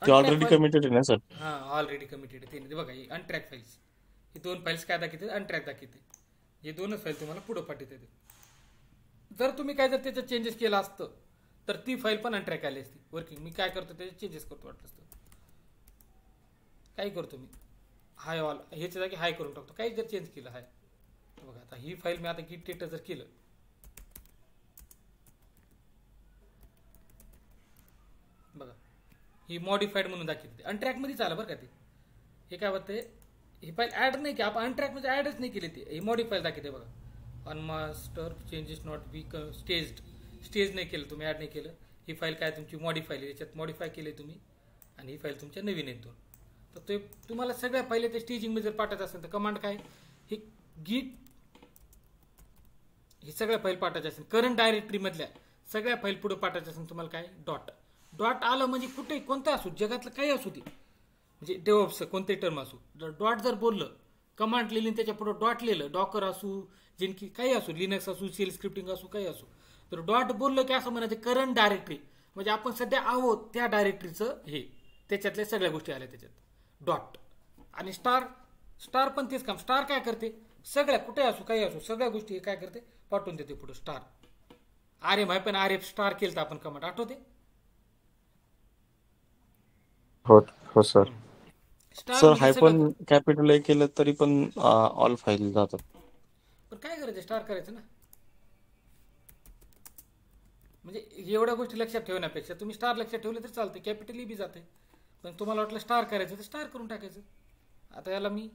ती ऑलरेडी कमिटेड आहे ना सर. हां, ऑलरेडी कमिटेड आहे ते. बघा, ही अनट्रॅक फाईल्स, ही 2 फाईल्स काय दाखवते, अनट्रॅक दाखवते. हे 2च फाईल तुम्हाला पुढं पाठवते. जर तुम्ही काय जर त्याचं चेंजेस केलं असतं तर ती फाईल पण अनट्रॅक आली असती वर्किंग. मी काय करतो, त्याचे चेंजेस करतो, वाटलं असतं काही करतो मी, हाय ऑल ह्याच्या जागी हाय करून टाकतो, काही जर चेंज केलं हाय. बघा, आता ही फाईल मी आता गिट टेटर जर केलं, बघा ही मॉडिफाईड म्हणून दाखवते, अनट्रॅकमध्येच आलं बरं का ते. हे काय होते, ही फाईल ऍड नाही की आपण अनट्रॅकमध्ये ऍडच नाही केली, ती ही मॉडिफाईड दाखवते. बघा, अनमास्टर चेंजेस नॉट बी स्टेज नाही केलं तुम्ही, ऍड नाही केलं. ही फाईल काय तुमची मॉडिफाईल, याच्यात मॉडिफाय केली तुम्ही, आणि ही फाईल तुमच्या नवीन येतो. तर ते तुम्हाला सगळ्या फाईल ते स्टेजिंगमध्ये जर पाठवायचं असेल तर कमांड काय, हे गिट, ही सगळ्या फाईल पाठवायच्या असेल, करंट डायरेक्टरीमधल्या सगळ्या फाईल पुढे पाठवायच्या असेल तुम्हाला काय, डॉट आलं म्हणजे कुठे कोणतं असू, जगातलं काही असू दे, म्हणजे डेव्हऑप्स कोणते टर्म असू, डॉट जर बोललं, कमांड लिहिली त्याच्या पुढे डॉट लिहिलं, डॉकर असू, जेनकी काही असू, लिनक्स असू, सेल स्क्रिप्टिंग असू, काही असू, तर डॉट बोललं की असं म्हणायचं करंट डायरेक्टरी, म्हणजे आपण सध्या आहोत त्या डायरेक्टरीचं हे, त्याच्यातल्या सगळ्या गोष्टी आल्या त्याच्यात. डॉट आणि स्टार पण तेच काम. स्टार काय करते, सगळ्या कुठे असू काही असू सगळ्या गोष्टी काय करते, पाठवून देते पुढे. स्टार RM आहे, पण RF स्टार केलं तर आपण कमांड आठवते. हो सर. सर हायफन कॅपिटल केलं तरी पण ऑल फाईल जातात. पण काय करायचं, स्टार करायचं ना. म्हणजे एवढ्या गोष्टी लक्षात ठेवण्यापेक्षा तुम्ही स्टार लक्षात ठेवलं तर चालते, कॅपिटल बी जाते. पण तुम्हाला वाटलं स्टार करायचं तर स्टार करून टाकायचं. आता याला मी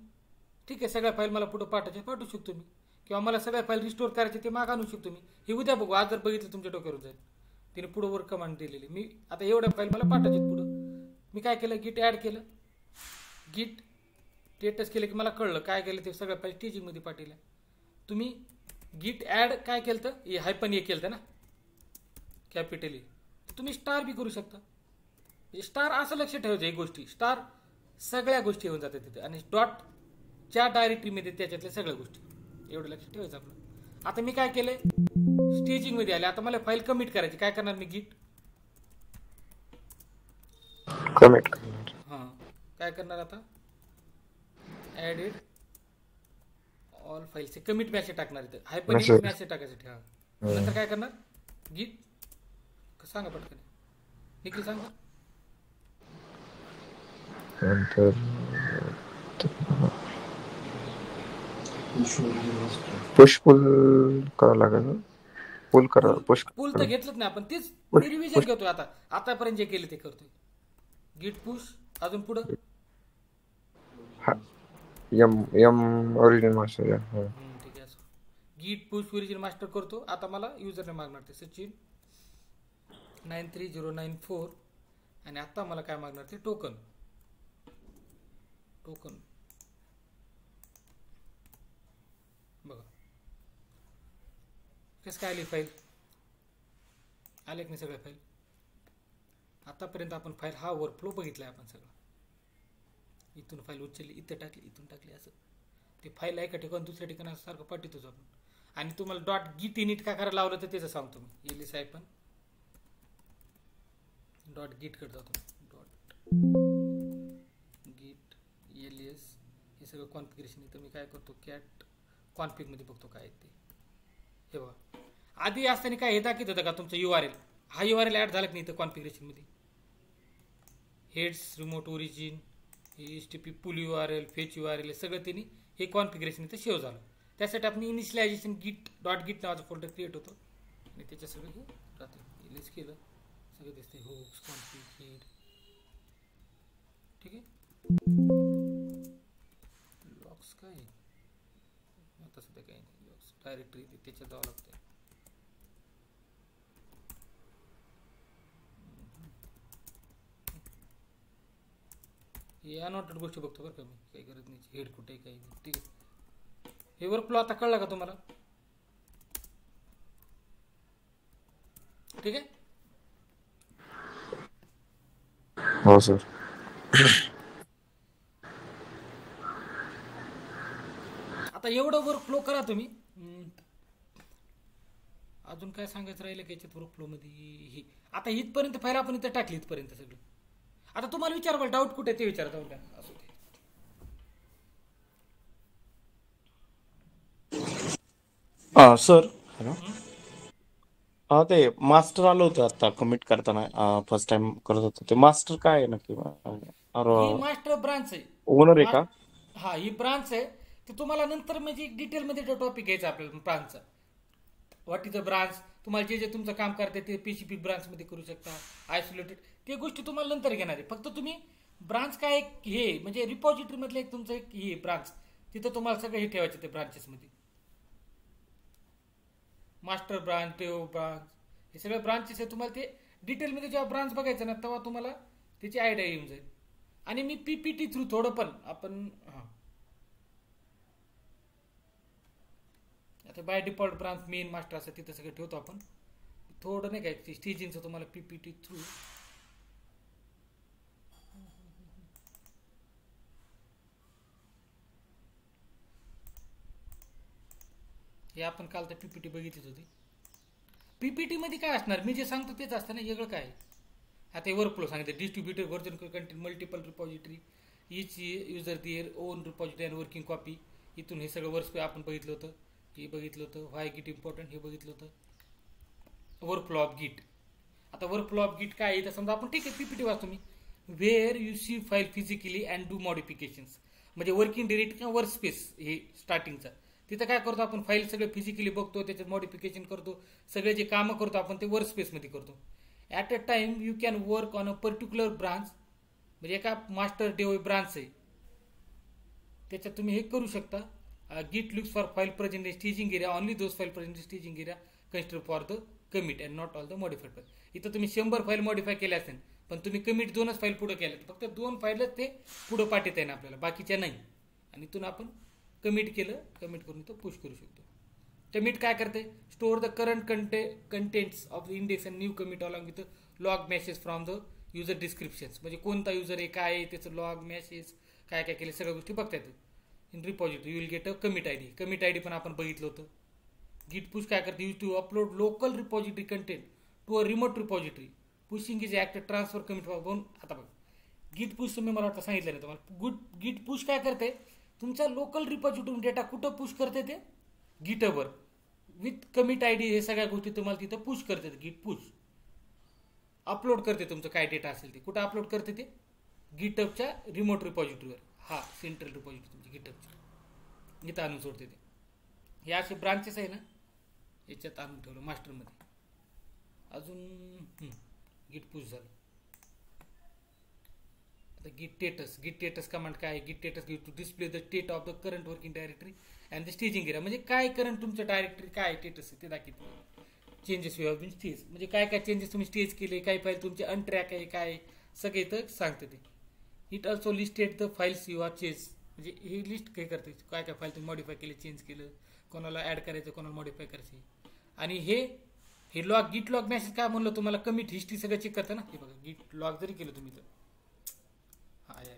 ठीक आहे, सगळ्या फाईल मला पुढे पाठवू शकतो मी. किंवा मला सगळ्या फाईल रिस्टोर करायचे ते माग आणू शकतो मी. हे उद्या बघू, आज जर बघितलं तुमच्या डोक्यावर जाईल. तिने पुढं वर कमांड दिलेली. मी आता एवढ्या फाईल मला पाठवायचे पुढं. मी काय केलं, गिट ॲड केलं, गिट स्टेटस केलं की मला कळलं काय केलं ते सगळ्या फाईल स्टेजिंगमध्ये पाठवल्या. तुम्ही गिट ॲड काय केलं तर हायपन ए केलं ना कॅपिटली, तुम्ही स्टार बी करू शकता. म्हणजे स्टार असं लक्ष ठेवायचं, एक गोष्टी स्टार सगळ्या गोष्टी येऊन जातात तिथे, आणि डॉटच्या डायरेक्टरीमध्ये त्याच्यातल्या सगळ्या गोष्टी, एवढं लक्ष ठेवायचं आपलं. आता मी काय केलंय, स्टेजिंगमध्ये आले. आता मला फाईल कमिट करायची, काय करणार मी, गिट कमिट करणार. हां काय करणार आता, added all files commit message टाकणार इथं, हायपर मॅसेज टाकायचं ठेवा. नंतर काय करणार, गिट सांगा पटकन, निखिल सांगा. नंतर पुश पुल करावं लागेल. पुल करा, पुश पूल तर घेतलंच नाही आपण, तेच मी रिव्हिजन घेतोय. आता आतापर्यंत जे केले ते करतोय. गिट पुश, अजून पुढं एम ओरिजिनल मास्टर. ठीक आहे. गिट पुश ओरिजिनल मास्टर करतो. आता मला युजरने मागणार ते सचिन 93094, आणि आता मला काय मागणार ते टोकन. बघा कसं काय आली फाईल, आले की नाही सगळ्या फाईल. आतापर्यंत आपण फाईल हा वर्कफ्लो बघितला आहे आपण सगळं. इथून फाईल उचलली, इथं टाकली, इथून टाकली, असं ते फाईल एका ठिकाण दुसऱ्या ठिकाणी सारखं पाठवतोच आपण. आणि तुम्हाला डॉट गिट इनिट काय करायला लावलं तर त्याचं सांगतो मी. एलिस आहे पण डॉट गिट कडे जातो. डॉट गिट एलियस हे सगळं कॉन्फिगरेशन. इथं मी काय करतो, कॅट कॉन्फिग मध्ये बघतो काय ते. हे बघा, आधी असताना काय हे दाखवत होतं का तुमचं URL, हा URL ऍड झाला की नाही इथं कॉन्फिगरेशन मध्ये. हेड्स, रिमोट ओरिजिन, HTTP पुल URL, फेच URL सगळं त्यांनी हे कॉन्फिगरेशन इथं सेव्ह झालं. त्यासाठी आपण इनिशियलायझेशन गिट डॉट गिट नावाचा फोल्डर क्रिएट होतो, आणि त्याच्या सगळं हे राहते. रिलीज केलं सगळं दिसते, हुक्स, कॉन्फिग, हेड. ठीक आहे. लॉक्स काय आता सध्या काही नाही, लॉक्स डायरेक्टरी त्याच्यात जावं लागतं. हे अनवॉन्टेड गोष्टी बघतो बरं का मी, काही गरज नाही. हेड कुठे काही नाही. ठीक आहे. हे वर्कफ्लो आता कळला का तुम्हाला, ठीक आहे. हो सर. आता एवढं वर्कफ्लो करा तुम्ही. अजून काय सांगायचं राहिलं की याच्यात वर्कफ्लो मध्ये ही आता इथपर्यंत फाईल आपण इथं टाकली, इथपर्यंत सगळं. आता तुम्हाला विचार बरं, डाऊट कुठे ते विचारता उद्या. असू दे. सर ते मास्टर आलं होतं आता कमिट करताना, फर्स्ट टाइम करत होतो ते. मास्टर काय आहे नक्की, ही मास्टर ब्रांच आहे. ओनर आहे का? हा, ही ब्रांच आहे. ते तुम्हाला नंतर म्हणजे डिटेलमध्ये टॉपिक घ्यायचा आपल्याला ब्रांचचा. व्हॉट इज अ ब्रांच, तुम्हाला जे जे तुमचं काम करते ते PCP ब्रांचमध्ये करू शकता, आयसोलेटेड, ते गोष्टी तुम्हाला नंतर घेणार आहे. फक्त तुम्ही ब्रांच काय एक हे म्हणजे रिपॉझिटरी मधलं एक तुमचं एक हे ब्रांच, तिथं तुम्हाला सगळं हे ठेवायचं ते ब्रांचेसमध्ये. मास्टर ब्रांच, टेओ ब्रांच, हे सगळे ब्रांचेस आहे. तुम्हाला ते डिटेलमध्ये जेव्हा ब्रांच बघायचं ना तेव्हा तुम्हाला त्याची आयडिया येऊन जाईल. आणि मी PPT थ्रू थोडं पण आपण आता by default branch main master असं तिथं सगळं ठेवतो आपण. थोडं नाही काय स्टेजिंगचं तुम्हाला PPT थ्रू हे आपण काल तर PPT बघितलीच होती. PPT मध्ये काय असणार, मी जे सांगतो तेच असतं ना, वेगळं काय. आता हे वर्कफ्लो सांगितलं, distributed version content multiple repository, each user their own repository and working copy. इथून हे सगळं वर्क आपण बघितलं होतं, हे बघितलं होतं. व्हाय गिट इम्पॉर्टंट हे बघितलं होतं. वर्कफ्लो ऑफ गिट. आता वर्कफ्लो ऑफ गिट काय आहे तर समजा आपण ठीक आहे PPT वाचतो मी. Where you see file physically and do modifications, म्हणजे वर्किंग डिरेक्ट किंवा वर्क स्पेस हे स्टार्टिंगचा. तिथं काय करतो आपण, फाईल सगळे फिजिकली बघतो, त्याच्यात मॉडिफिकेशन करतो, सगळे जे कामं करतो आपण ते वर्क स्पेसमध्ये करतो. At a time you can work on a particular branch, म्हणजे एका मास्टर डेव ब्रांच आहे त्याच्यात तुम्ही हे करू शकता. Git looks for file present in staging area, only those file present in staging area consider for the commit and not all the modified file. इथं तुम्ही 100 फाईल मॉडिफाय केल्या असेल पण तुम्ही कमिट 2च फाईल पुढे केल्या, फक्त 2 फाईलच ते पुढे पाठवता येईल आपल्याला, बाकीच्या नाही. आणि इथून आपण कमिट केलं, कमिट करून तो पुश करू शकतो. कमिट काय करते, store the current contents of the index and new commit along with log message from the user descriptions. म्हणजे कोणता युजर आहे, काय आहे, त्याचं लॉग मेसेज काय काय केले सगळ्या गोष्टी बघता येतात. In repository you will get a commit I D. Commit I D पण आपण बघितलं होतं. गिट पुश काय करते, use to upload local repository content to a remote repository. Pushing is act transfer commit बघून. आता बघा गिट पुश तुम्ही मला वाटतं सांगितलं नाही तुम्हाला. गिट पुश काय करते, तुमच्या लोकल रिपॉझिटरी डेटा कुठं पुश करते ते गिटवर विथ कमिट आय डी. हे सगळ्या गोष्टी तुम्हाला तिथं पुश करते. गिट पुश अपलोड करते तुमचं काय डेटा असेल ते. कुठं अपलोड करते ते गिटअपच्या रिमोट रिपॉझिटरीवर. हा सेंट्रल रिपॉझिटरी तुमची गिटअपची, इथं आणून सोडते ते. हे असे ब्रांचेस आहे ना, याच्यात आणून ठेवलं मास्टरमध्ये. अजून गिट पुश झालं. आता गिट टेटस कमांड काय आहे, git status to display the state of the current working directory and the staging area. म्हणजे काय करंट तुमचं डायरेक्टरी काय टेटस आहे ते दाखवते. Changes you have been stage, म्हणजे काय काय चेंजेस तुम्ही स्टेज केले, काय फाईल तुमचे अनट्रॅक आहे, काय सगळे इथं सांगते ते. It also listed the files you are change. म्हणजे हे लिस्ट काय करते, काय काय फाईल तुम्ही मॉडिफाय केले, चेंज केलं, कोणाला ॲड करायचं, कोणाला मॉडिफाय करायचे. आणि हे लॉग गिट लॉग मेसेज काय म्हणलं तुम्हाला, कमिट हिस्ट्री सगळं चेक करतं ना. हे बघा गिट लॉग जरी केलं तुम्ही तर आहे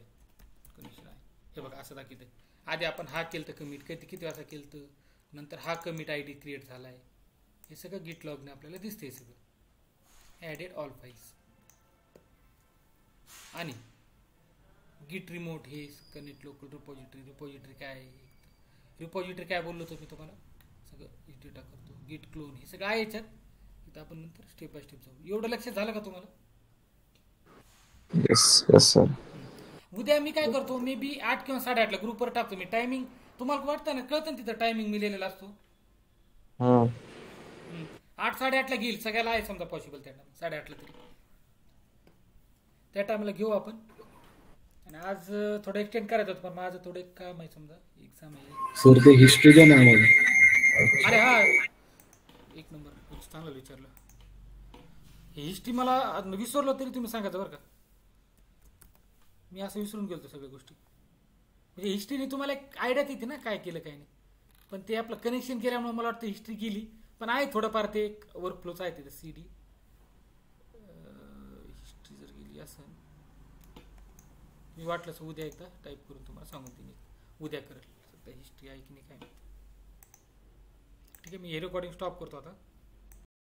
कनेक्शन आहे. हे बघा असं दाखवतं. आधी आपण हा केलं तर कमिट किती वाजता केलं तर, नंतर हा कमिट आय डी क्रिएट झाला आहे. हे सगळं गिट लॉगने आपल्याला दिसते. सगळं ॲडेड ऑल फाईल्स. आणि गिट रिमोट हे कनेक्ट लोकल रिपॉझिटरी काय आहे, रिपॉझिटरी काय बोललो होतो मी तुम्हाला, सगळं डेटा करतो. गिट क्लोन हे सगळं आहे याच्यात. इथं आपण नंतर स्टेप बाय स्टेप जाऊ. एवढं लक्षात झालं का तुम्हाला? Yes sir. उद्या मी काय करतो, मे बी 8 किंवा 8:30ला ग्रुपवर टाकतो मी टायमिंग. तुम्हाला वाटतं ना, कळतं ना तिथं टायमिंग मी लिहिलेला असतो. 8-8:30ला घेईल सगळ्याला आहे समजा पॉसिबल त्या टाइम 8:30ला तरी त्या टायमाला घेऊ आपण. आणि आज थोडं एक्सटेंड करायचं होतं पण माझं थोडं काम आहे, समजा एक्झाम आहे. सर ते हिस्ट्री द्या ना आम्हाला. अरे हा एक नंबर चांगलं विचारलं. ही हिस्ट्री मला विसरलो तरी तुम्ही सांगायचं बरं का. मी असं विसरून गेलो सगळ्या गोष्टी. म्हणजे हिस्ट्रीने तुम्हाला एक आयडिया येते ना काय केलं काय नाही. पण ते आपलं कनेक्शन केल्यामुळे मला वाटतं हिस्ट्री गेली. पण आहे थोडंफार ते एक वर्कफ्लोच आहे तिथं. CD हिस्ट्री जर गेली असं मी वाटलं उद्या एकदा टाईप करून तुम्हाला सांगून देईन. उद्या करेल सध्या हिस्ट्री आहे की नाही काय. ठीक आहे, मी हे रेकॉर्डिंग स्टॉप करतो आता.